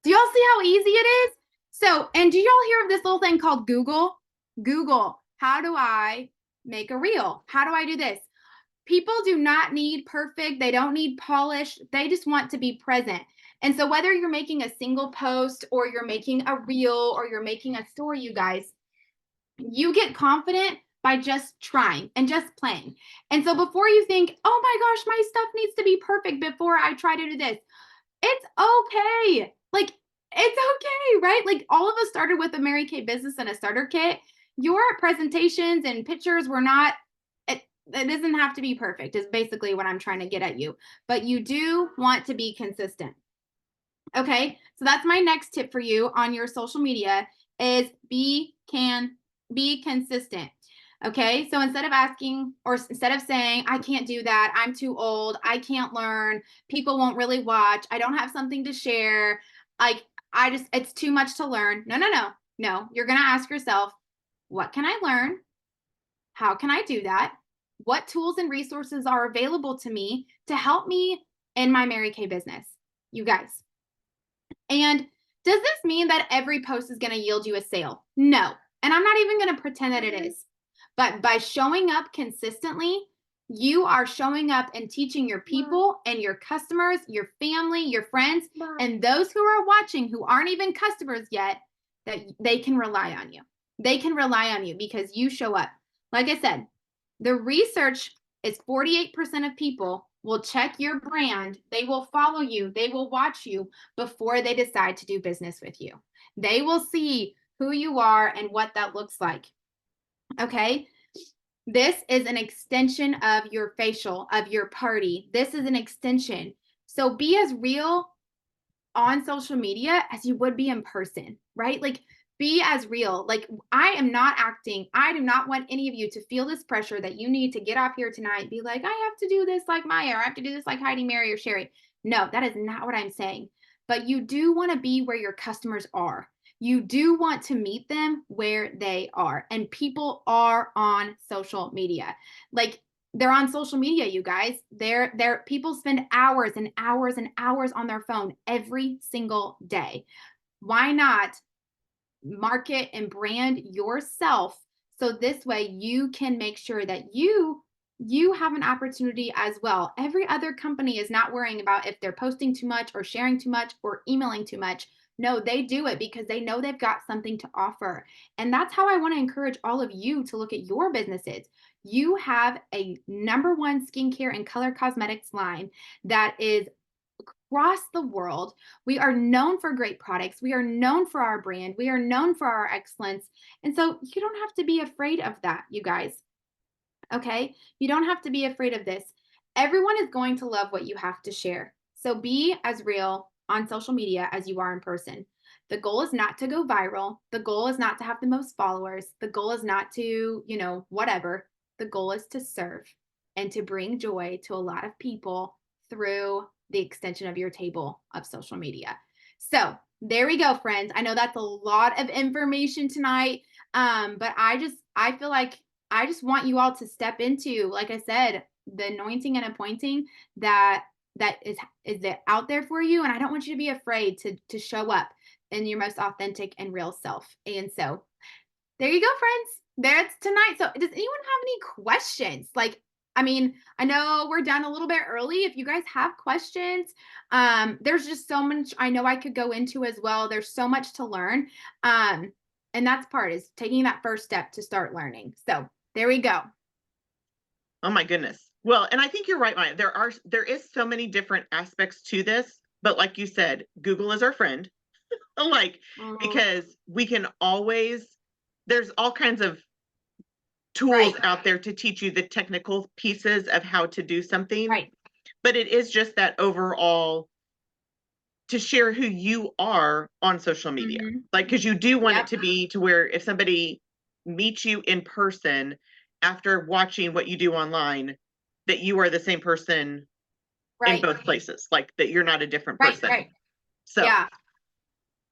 Do y'all see how easy it is? So, and do y'all hear of this little thing called Google? Google, how do I make a reel? How do I do this? People do not need perfect. They don't need polished. They just want to be present. And so whether you're making a single post or you're making a reel or you're making a story, you guys, you get confident by just trying and just playing. And so before you think, oh my gosh, my stuff needs to be perfect before I try to do this, it's okay. Like, it's okay, right? Like, all of us started with a Mary Kay business and a starter kit. Your presentations and pictures were not, it doesn't have to be perfect, is basically what I'm trying to get at you. But you do want to be consistent. Okay, so that's my next tip for you on your social media is be consistent. Okay, so instead of asking or instead of saying, I can't do that, I'm too old, I can't learn, people won't really watch, I don't have something to share, like it's too much to learn. No, you're gonna ask yourself, what can I learn? How can I do that? What tools and resources are available to me to help me in my Mary Kay business, you guys? And does this mean that every post is going to yield you a sale? No. And I'm not even going to pretend that it is. But by showing up consistently, you are showing up and teaching your people and your customers, your family, your friends, and those who are watching who aren't even customers yet, that they can rely on you. They can rely on you because you show up. Like I said, the research is 48% of people will check your brand. They will follow you. They will watch you before they decide to do business with you. They will see who you are and what that looks like. Okay. This is an extension of your facial, of your party. This is an extension. So be as real on social media as you would be in person, right? Like, be as real. Like, I am not acting. I do not want any of you to feel this pressure that you need to get off here tonight, be like, I have to do this like Maya, or I have to do this like Heidi, Mary, or Sherry. No, that is not what I'm saying. But you do want to be where your customers are. You do want to meet them where they are. And people are on social media. Like, they're on social media, you guys. They're people spend hours and hours and hours on their phone every single day. Why not market and brand yourself so this way you can make sure that you have an opportunity as well. Every other company is not worrying about if they're posting too much or sharing too much or emailing too much. No, they do it because they know they've got something to offer. And that's how I want to encourage all of you to look at your businesses. You have a #1 skincare and color cosmetics line that is across the world. We are known for great products. We are known for our brand. We are known for our excellence. And so you don't have to be afraid of that, you guys. Okay? You don't have to be afraid of this. Everyone is going to love what you have to share. So be as real on social media as you are in person. The goal is not to go viral. The goal is not to have the most followers. The goal is not to, whatever. The goal is to serve and to bring joy to a lot of people through the extension of your table of social media. So there we go, friends. I know that's a lot of information tonight, but I feel like I just want you all to step into, like I said, the anointing and appointing that is out there for you. And I don't want you to be afraid to show up in your most authentic and real self. And so there you go, friends. That's tonight. So does anyone have any questions? Like, I mean, I know we're done a little bit early. If you guys have questions, there's just so much I know I could go into as well. There's so much to learn. And that's part is taking that first step to start learning. So there we go. Oh my goodness. Well, and I think you're right, Maya. There is so many different aspects to this, but like you said, Google is our friend. Because we can always, there's all kinds of tools Right. out there to teach you the technical pieces of how to do something. Right. But it is just that overall to share who you are on social media. Mhm. Like, because you do want Yep. it to be to where if somebody meets you in person after watching what you do online, that you are the same person in Right. both places, like that you're not a different Right. person. Right. So Yeah.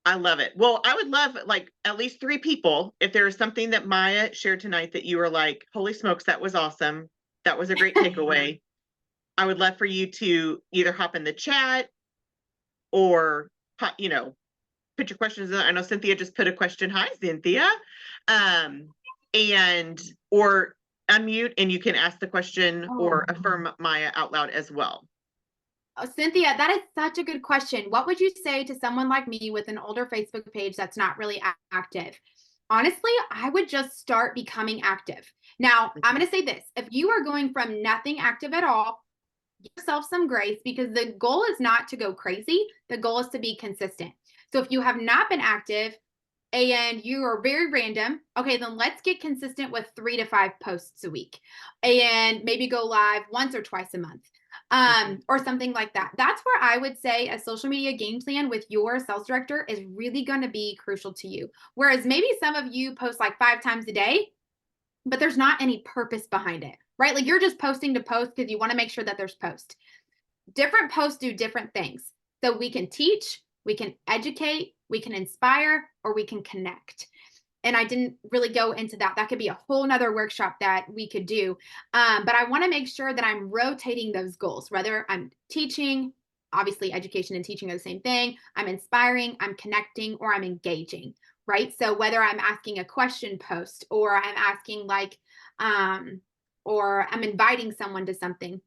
I love it. Well, I would love like at least 3 people. If there is something that Maya shared tonight that you were like, holy smokes, that was awesome. That was a great takeaway. I would love for you to either hop in the chat or, you know, put your questions in. I know Cynthia just put a question. Hi, Cynthia. And, or unmute and you can ask the question or affirm Maya out loud as well. Oh, Cynthia, that is such a good question. What would you say to someone like me with an older Facebook page that's not really active? Honestly, I would just start becoming active. Now, I'm going to say this. If you are going from nothing active at all, give yourself some grace because the goal is not to go crazy. The goal is to be consistent. So if you have not been active and you are very random, okay, then let's get consistent with 3 to 5 posts a week and maybe go live once or twice a month. Or something like that. That's where I would say a social media game plan with your sales director is really going to be crucial to you. Whereas maybe some of you post like 5 times a day, but there's not any purpose behind it, right? Like you're just posting to post because you want to make sure that there's posts. Different posts do different things. So we can teach, we can educate, we can inspire, or we can connect. And I didn't really go into that. That could be a whole nother workshop that we could do. But I want to make sure that I'm rotating those goals, whether I'm teaching, obviously education and teaching are the same thing. I'm inspiring, I'm connecting, or I'm engaging, right? So whether I'm asking a question post or I'm asking or I'm inviting someone to something.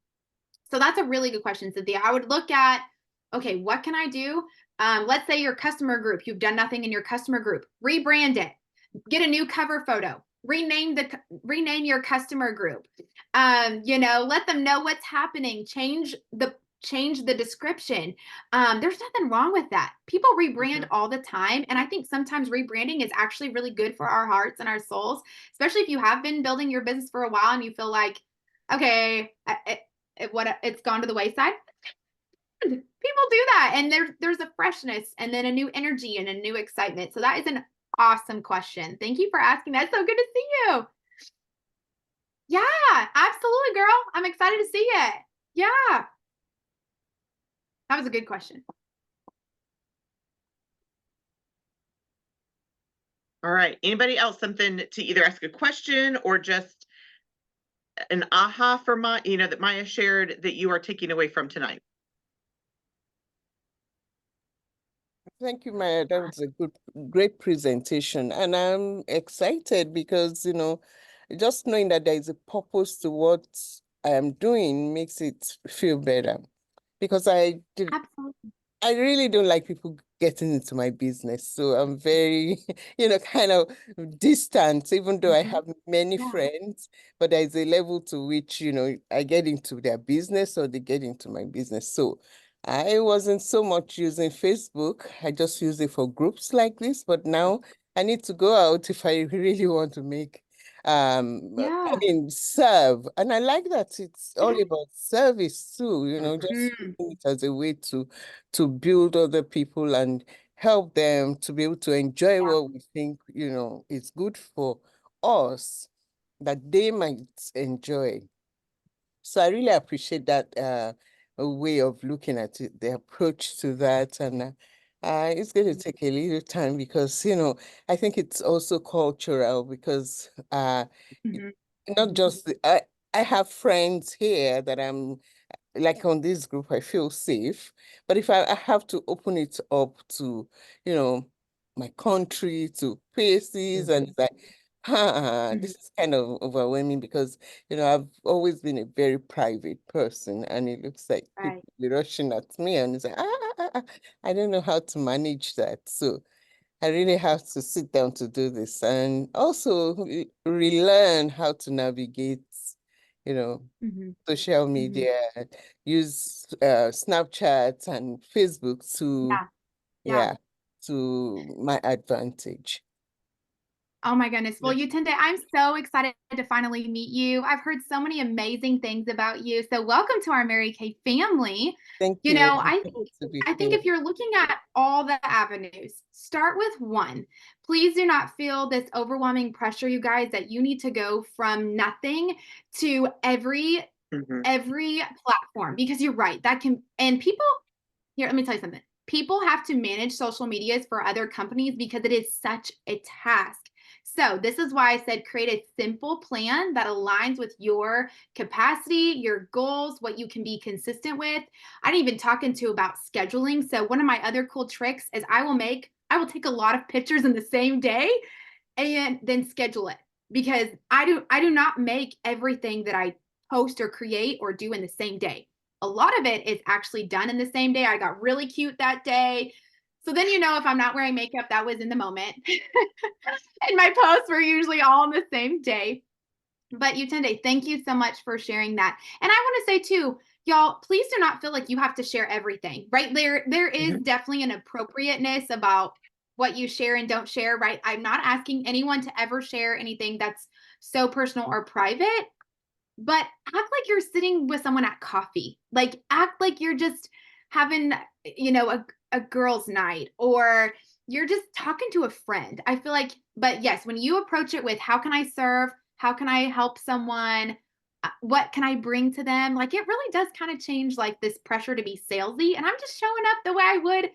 So that's a really good question, Cynthia. I would look at, okay, what can I do? Let's say your customer group, you've done nothing in your customer group, rebrand it, get a new cover photo, rename your customer group. Let them know what's happening, change the description. There's nothing wrong with that. People rebrand all the time. And I think sometimes rebranding is actually really good for our hearts and our souls, especially if you have been building your business for a while and you feel like, okay, it's gone to the wayside. People do that, and there's a freshness and then a new energy and a new excitement. So that is an awesome question. Thank you for asking. That's so good to see you. Yeah, absolutely, girl. I'm excited to see it. Yeah, that was a good question. All right. Anybody else something to either ask a question or just an aha for that Maya shared that you are taking away from tonight? Thank you, Maya. That was a great presentation. And I'm excited because, just knowing that there is a purpose to what I am doing makes it feel better. Because Absolutely. I really don't like people getting into my business. So I'm very, kind of distant, even though I have many friends, but there's a level to which, I get into their business or they get into my business. So I wasn't so much using Facebook. I just use it for groups like this, but now I need to go out if I really want to make serve. And I like that it's all about service too, just using it as a way to build other people and help them to be able to enjoy what we think, is good for us, that they might enjoy. So I really appreciate that way of looking at it, the approach to that. And it's going to take a little time because, I think it's also cultural because not just, I have friends here that I'm like on this group, I feel safe. But if I have to open it up to, my country, to places, and it's like, this is kind of overwhelming because, I've always been a very private person, and it looks like people be rushing at me, and it's like, I don't know how to manage that. So I really have to sit down to do this and also relearn how to navigate, social media, use Snapchat and Facebook to my advantage. Oh my goodness. Well, Yutende, I'm so excited to finally meet you. I've heard so many amazing things about you. So welcome to our Mary Kay family. Thank You you. know, I'm I happy think to be I think here. if you're looking at all the avenues, start with one. Please do not feel this overwhelming pressure, you guys, that you need to go from nothing to every Mhm. platform, because you're right. That can, and people here, let me tell you something. People have to manage social medias for other companies because it is such a task. So this is why I said create a simple plan that aligns with your capacity, your goals, what you can be consistent with. I didn't even talk into about scheduling. So one of my other cool tricks is I will take a lot of pictures in the same day and then schedule it, because I do not make everything that I post or create or do in the same day. A lot of it is actually done in the same day. I got really cute that day. So then, if I'm not wearing makeup, that was in the moment. And my posts were usually all on the same day. But Yutende, thank you so much for sharing that. And I want to say too, y'all, please do not feel like you have to share everything, right? There is definitely an appropriateness about what you share and don't share, right? I'm not asking anyone to ever share anything that's so personal or private, but act like you're sitting with someone at coffee. Like act like you're just having, a girls' night, or you're just talking to a friend. I feel like, but yes, when you approach it with how can I serve? How can I help someone? What can I bring to them? Like it really does kind of change like this pressure to be salesy. And I'm just showing up the way I would,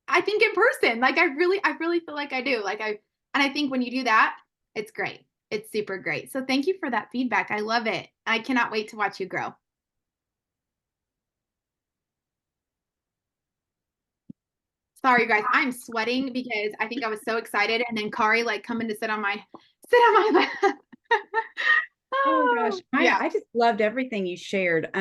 I think, in person. Like I really feel like I do. And I think when you do that, it's great. It's super great. So thank you for that feedback. I love it. I cannot wait to watch you grow. Sorry, guys. I'm sweating because I think I was so excited, and then Kari like coming to sit on my lap. Oh gosh, Yeah. I just loved everything you shared.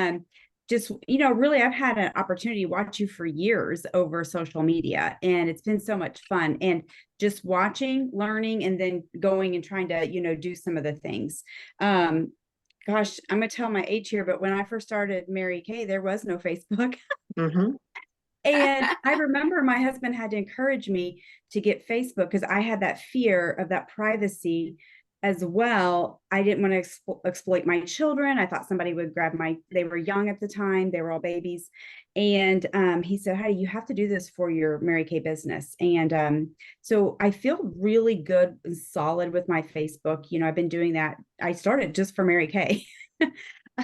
Just, really, I've had an opportunity to watch you for years over social media, and it's been so much fun. And just watching, learning, and then going and trying to, do some of the things. Gosh, I'm gonna tell my age here, but when I first started Mary Kay, there was no Facebook. Mhm. And I remember my husband had to encourage me to get Facebook because I had that fear of that privacy as well. I didn't want to exploit my children. I thought somebody would grab they were young at the time, they were all babies. And he said, Heidi, you have to do this for your Mary Kay business. And so I feel really good and solid with my Facebook. I've been doing that. I started just for Mary Kay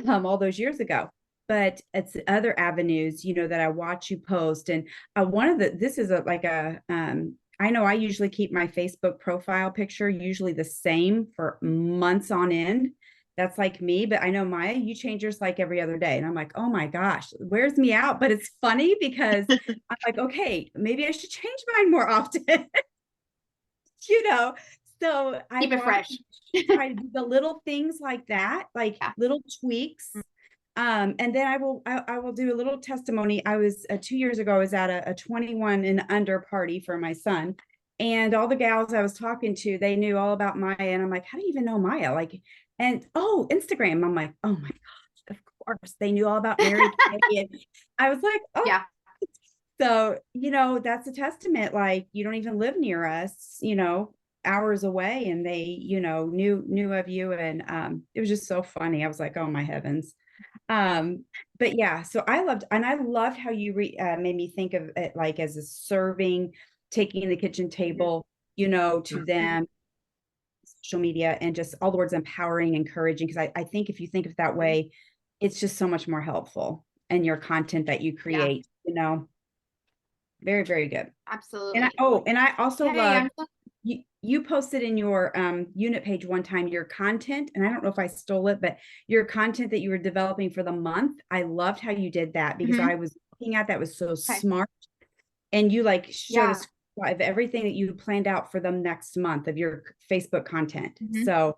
all those years ago. But it's other avenues, that I watch you post. And this is I know I usually keep my Facebook profile picture usually the same for months on end. That's like me, but I know Maya, you change yours like every other day. And I'm like, oh my gosh, wears me out. But it's funny because I'm like, okay, maybe I should change mine more often. So I Keep it fresh. try to do the little things like that, like little tweaks. And then I will do a little testimony. I was 2 years ago, I was at a 21 and under party for my son. And all the gals I was talking to, they knew all about Maya. And I'm like, how do you even know Maya? Instagram. I'm like, oh my gosh, of course. They knew all about Mary Kay. And I was like, oh. Yeah. So, that's a testament. Like, you don't even live near us, hours away. And they, knew of you. And it was just so funny. I was like, oh my heavens. But yeah, so I loved how you made me think of it like as a serving, taking the kitchen table, to them, social media, and just all the words empowering, encouraging. Because I think if you think of it that way, it's just so much more helpful in your content that you create, very, very good. Absolutely. And I also love I'm you posted in your unit page one time your content, and I don't know if I stole it, but your content that you were developing for the month. I loved how you did that because I was looking at that was so smart, and you like showed us of everything that you planned out for the next month of your Facebook content. So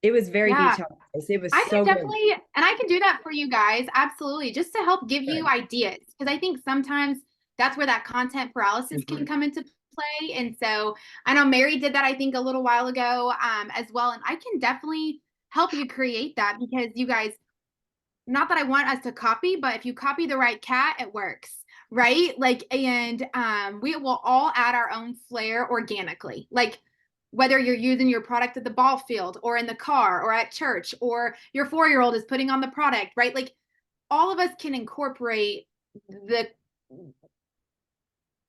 it was very detailed. It was so definitely, good. And I can do that for you guys. Absolutely. Just to help give you ideas. Because I think sometimes that's where that content paralysis can come into play. And so I know Mary did that, I think, a little while ago as well. And I can definitely help you create that, because you guys, not that I want us to copy, but if you copy the right cat, it works. Right. Like, and we will all add our own flair organically. Like, whether you're using your product at the ball field or in the car or at church, or your 4-year-old is putting on the product, right? Like all of us can incorporate the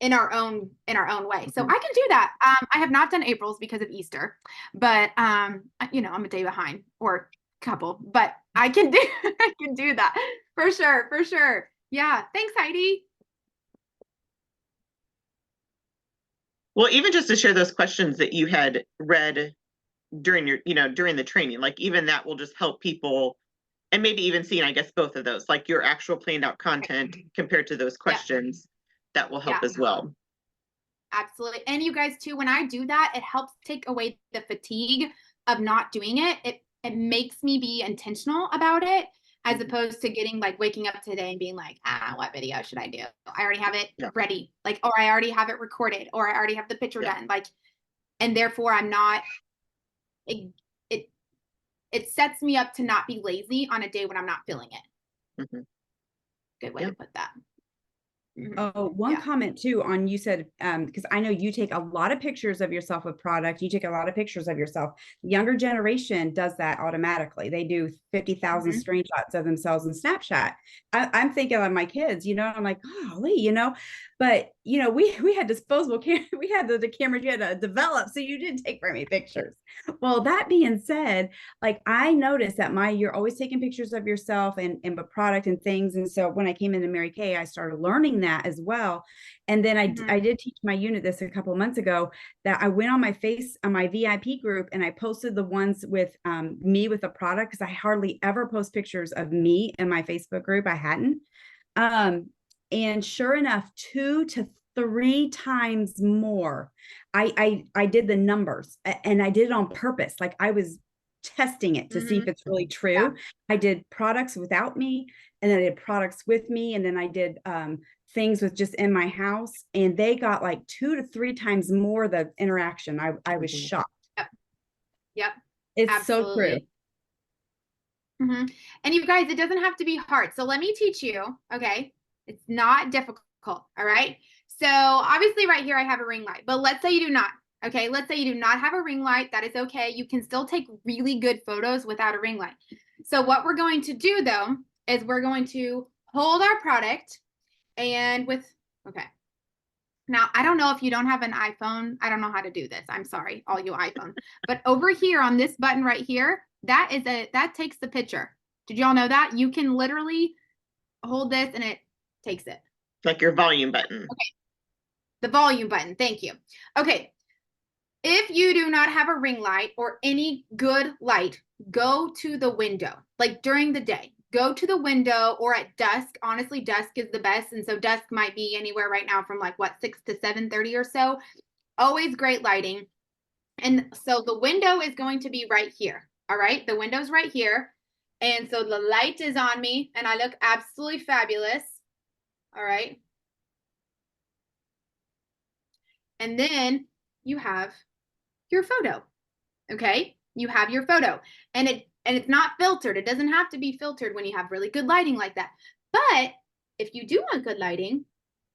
in our own way. So I can do that. I have not done April's because of Easter, but you know, I'm a day behind or couple, but I can do I can do that for sure, for sure. Yeah. Thanks, Heidi. Well, even just to share those questions that you had read during your, you know, during the training, like even that will just help people, and maybe even seeing, I guess, both of those, like your actual planned out content compared to those questions, that will help Yeah. as well. Absolutely. And you guys too, when I do that, it helps take away the fatigue of not doing it. It makes me be intentional about it, as opposed to getting like waking up today and being like, what video should I do? I already have it ready. Like, or I already have it recorded, or I already have the picture done. Like, and therefore I'm not, it sets me up to not be lazy on a day when I'm not feeling it. Good way to put that. Oh, one comment too on, you said, because I know you take a lot of pictures of yourself with product. You take a lot of pictures of yourself. Younger generation does that automatically. They do 50,000 screenshots of themselves in Snapchat. I'm thinking of my kids, you know, I'm like, golly, you know, but you know, we had disposable camera, we had the cameras you had to develop, so you didn't take very many pictures. Well, that being said, like I noticed that you're always taking pictures of yourself and product and things. And so when I came into Mary Kay, I started learning that as well. And then I did teach my unit this a couple of months ago, that I went on my VIP group, and I posted the ones with me with the product, because I hardly ever post pictures of me in my Facebook group. I hadn't. And sure enough, 2 to 3 times more. I did the numbers, and I did it on purpose. Like I was testing it to see if it's really true. Yeah. I did products without me, and then I did products with me, and then I did things with just in my house, and they got like 2 to 3 times more the interaction. I was shocked. Yep. It's Absolutely. so true. And you guys, it doesn't have to be hard. So let me teach you. Okay. It's not difficult. All right. So obviously right here, I have a ring light, but let's say you do not. Okay. Let's say you do not have a ring light. That is okay. You can still take really good photos without a ring light. So what we're going to do though, is we're going to hold our product and okay. Now, I don't know if you don't have an iPhone. I don't know how to do this. I'm sorry, all you iPhone. But over here on this button right here, that takes the picture. Did y'all know that? You can literally hold this and it takes it. Like your volume button. Okay. The volume button. Thank you. Okay. If you do not have a ring light or any good light, go to the window, like during the day. Go to the window, or at dusk. Honestly, dusk is the best. And so dusk might be anywhere right now from like 6 to 7:30 or so. Always great lighting. And so the window is going to be right here. All right. The window's right here. And so the light is on me and I look absolutely fabulous. All right. And then you have your photo. Okay. You have your photo, and it's not filtered. It doesn't have to be filtered when you have really good lighting like that. But if you do want good lighting,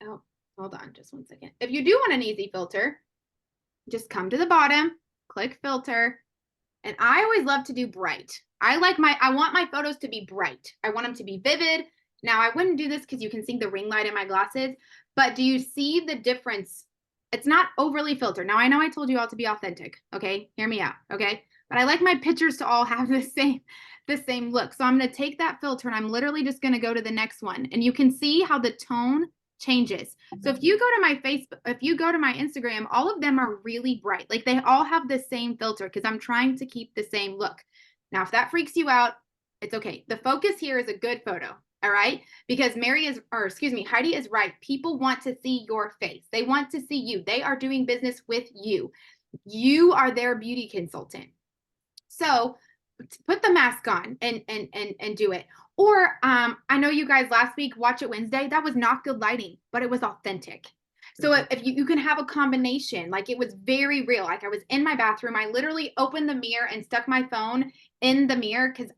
oh, hold on just one second. If you do want an easy filter, just come to the bottom, click filter. And I always love to do bright. I want my photos to be bright. I want them to be vivid. Now I wouldn't do this because you can see the ring light in my glasses, but do you see the difference? It's not overly filtered. Now I know I told you all to be authentic. Okay. Hear me out. Okay. But I like my pictures to all have the same look. So I'm going to take that filter and I'm literally just going to go to the next one. And you can see how the tone changes. So if you go to my Facebook, if you go to my Instagram, all of them are really bright. Like they all have the same filter because I'm trying to keep the same look. Now, if that freaks you out, it's okay. The focus here is a good photo. All right. Because Heidi is right. People want to see your face. They want to see you. They are doing business with you. You are their beauty consultant. So put the mask on and do it. Or I know you guys last week, Watch It Wednesday, that was not good lighting, but it was authentic. So if you can have a combination, like it was very real. Like I was in my bathroom. I literally opened the mirror and stuck my phone in the mirror because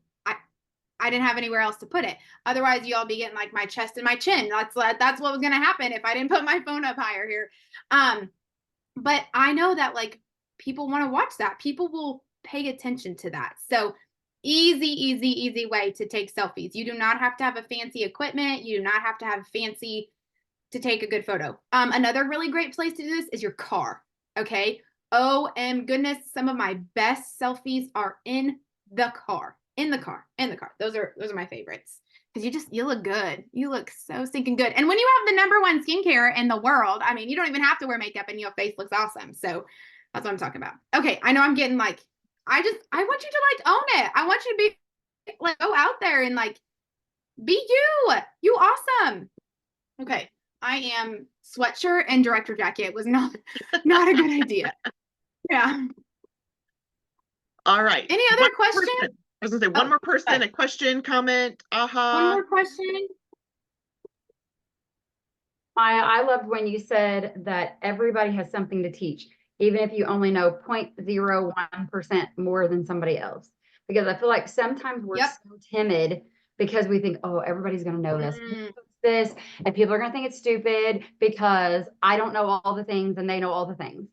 I didn't have anywhere else to put it. Otherwise, you all be getting like my chest and my chin. That's what was going to happen if I didn't put my phone up higher here. But I know that like people want to watch that. People will pay attention to that. So easy way to take selfies. You do not have to have a fancy equipment. You do not have to have fancy to take a good photo. Another really great place to do this is your car. Okay. Goodness, some of my best selfies are in the car. Those are my favorites. Because you look good. You look so stinking good. And when you have the #1 skincare in the world, I mean, you don't even have to wear makeup and your face looks awesome. So that's what I'm talking about. Okay, I know I'm getting like, I want you to like own it. I want you to be like, go out there and like, be you. You awesome. Okay, I am sweatshirt and director jacket was not a good idea. Yeah. All right. Any other questions? I was gonna say one more person, a question, comment, aha. One more question. I loved when you said that everybody has something to teach, even if you only know 0.01% more than somebody else. Because I feel like sometimes we're so timid because we think, oh, everybody's going to know this, and people are going to think it's stupid because I don't know all the things and they know all the things,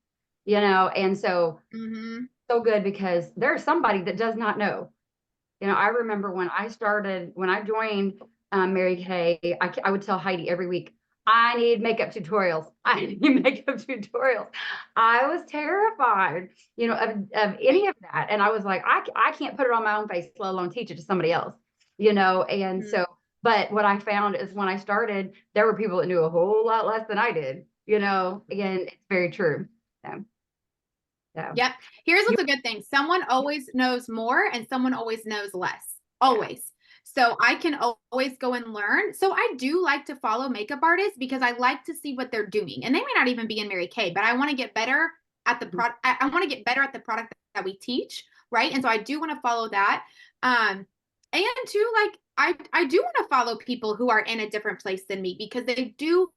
and so so good because there's somebody that does not know. I remember when I joined Mary Kay, I would tell Heidi every week, I need makeup tutorials. I need makeup tutorials. I was terrified, of any of that. And I was like, I can't put it on my own face, let alone teach it to somebody else, and so, but what I found is when I started, there were people that knew a whole lot less than I did, and it's very true. So. Yep. Here's what's a good thing. Someone always knows more and someone always knows less. Always. So I can always go and learn. So I do like to follow makeup artists because I like to see what they're doing. And they may not even be in Mary Kay, but I want to get better at the product. I want to get better at the product that we teach. Right. And so I do want to follow that. And too, like, I do want to follow people who are in a different place than me because they do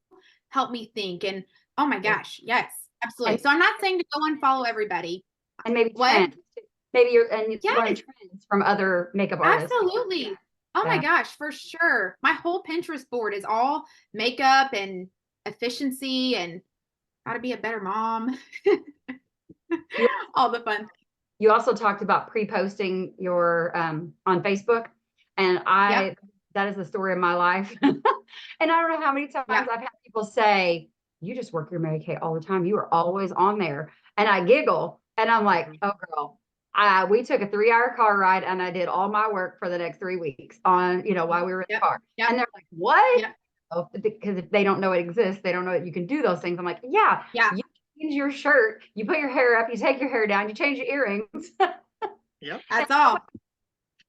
help me think. And oh my gosh, yes. Absolutely. So I'm not saying to go and follow everybody. And maybe trends. Maybe learn trends from other makeup artists. Absolutely. Oh my gosh, for sure. My whole Pinterest board is all makeup and efficiency and how to be a better mom. All the fun. You also talked about pre-posting your on Facebook. And that is the story of my life. And I don't know how many times I've had people say, you just work your Mary Kay all the time. You are always on there. And I giggle and I'm like, oh girl, we took a 3-hour car ride and I did all my work for the next 3 weeks on, while we were in the car. And they're like, what? Oh, because if they don't know it exists, they don't know that you can do those things. I'm like, yeah. You change your shirt, you put your hair up, you take your hair down, you change your earrings. That's all.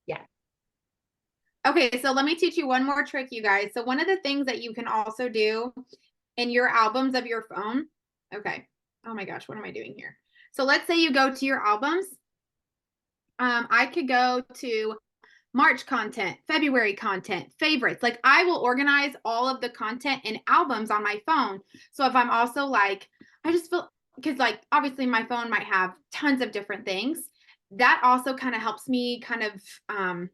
Yeah. Okay. So let me teach you one more trick, you guys. So one of the things that you can also do in your albums of your phone. Okay. Oh my gosh, what am I doing here? So let's say you go to your albums. I could go to March content, February content, favorites. Like I will organize all of the content in albums on my phone. So if I'm also like, I just feel, because like obviously my phone might have tons of different things. That also kind of helps me kind of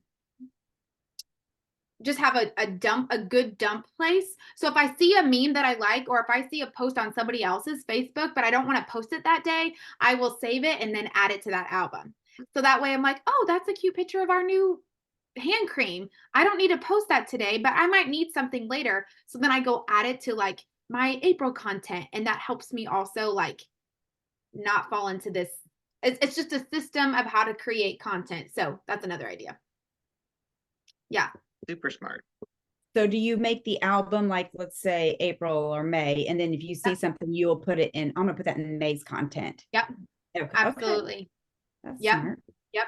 just have a good dump place. So if I see a meme that I like, or if I see a post on somebody else's Facebook, but I don't want to post it that day, I will save it and then add it to that album. So that way I'm like, oh, that's a cute picture of our new hand cream. I don't need to post that today, but I might need something later. So then I go add it to like my April content. And that helps me also like not fall into this. It's just a system of how to create content. So that's another idea. Yeah. Super smart. So do you make the album like, let's say April or May, and then if you see something, you will put it in, I'm gonna put that in May's content. Yep. Okay. Absolutely. That's Yep. smart. Yep.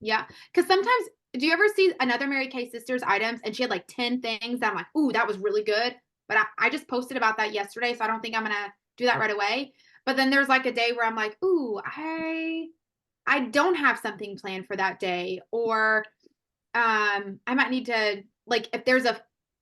Yeah. Because sometimes, do you ever see another Mary Kay Sisters items and she had like 10 things that I'm like, ooh, that was really good. But I just posted about that yesterday, so I don't think I'm gonna do that right away. But then there's like a day where I'm like, ooh, I don't have something planned for that day, or I might need to, like, if there's a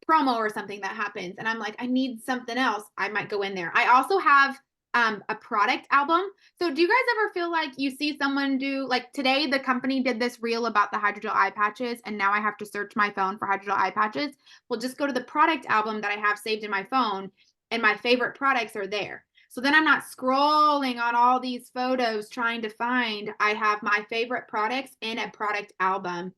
promo or something that happens and I'm like, I need something else, I might go in there. I also have a product album. So do you guys ever feel like you see someone do, like today, the company did this reel about the hydrogel eye patches, and now I have to search my phone for hydrogel eye patches? Well, just go to the product album that I have saved in my phone and my favorite products are there. So then I'm not scrolling on all these photos trying to find. I have my favorite products in a product album.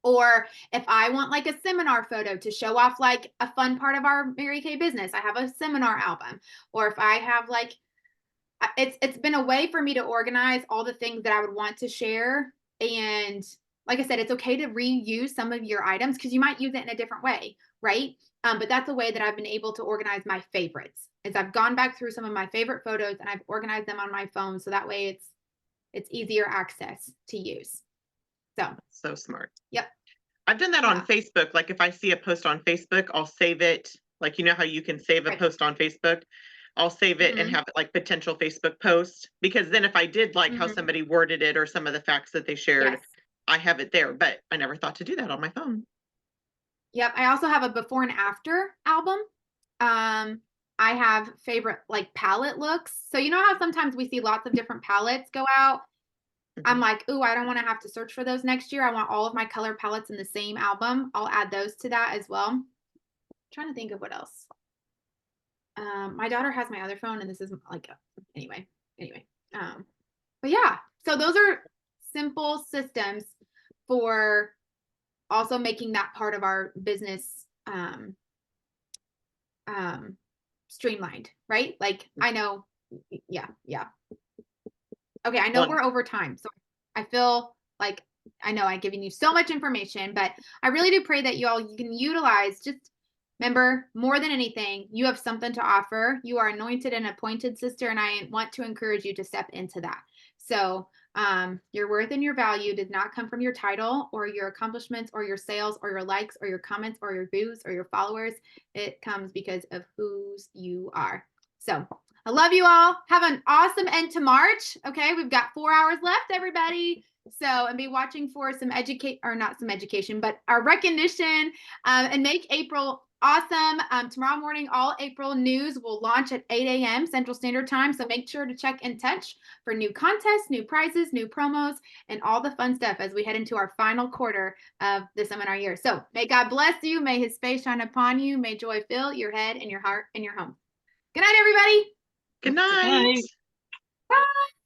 Or if I want like a seminar photo to show off like a fun part of our Mary Kay business, I have a seminar album. Or if I have like, it's been a way for me to organize all the things that I would want to share. And like I said, it's okay to reuse some of your items because you might use it in a different way, right? But that's a way that I've been able to organize my favorites. Is I've gone back through some of my favorite photos and I've organized them on my phone, so that way it's easier access to use. So smart. Yep. I've done that on Facebook. Like if I see a post on Facebook, I'll save it. Like, you know how you can save a post on Facebook? I'll save it and have it like potential Facebook post, because then if I did like how somebody worded it or some of the facts that they shared, I have it there, but I never thought to do that on my phone. Yep. I also have a before and after album. I have favorite like palette looks. So you know how sometimes we see lots of different palettes go out. I'm like, ooh, I don't want to have to search for those next year. I want all of my color palettes in the same album. I'll add those to that as well. I'm trying to think of what else. My daughter has my other phone, and this is like, anyway. But yeah, so those are simple systems for also making that part of our business streamlined, right? Like I know, yeah. Okay, I know we're over time, so I feel like I know I've given you so much information, but I really do pray that you can utilize, just remember, more than anything, you have something to offer. You are anointed and appointed, sister, and I want to encourage you to step into that. So your worth and your value did not come from your title or your accomplishments or your sales or your likes or your comments or your views or your followers. It comes because of whose you are. So I love you all. Have an awesome end to March. Okay, we've got 4 hours left, everybody. So, and be watching for some education, but our recognition, and make April awesome. Tomorrow morning, all April news will launch at 8 a.m. Central Standard Time. So make sure to check In Touch for new contests, new prizes, new promos, and all the fun stuff as we head into our final quarter of the seminar year. So may God bless you. May his face shine upon you. May joy fill your head and your heart and your home. Good night, everybody. Good night. Bye.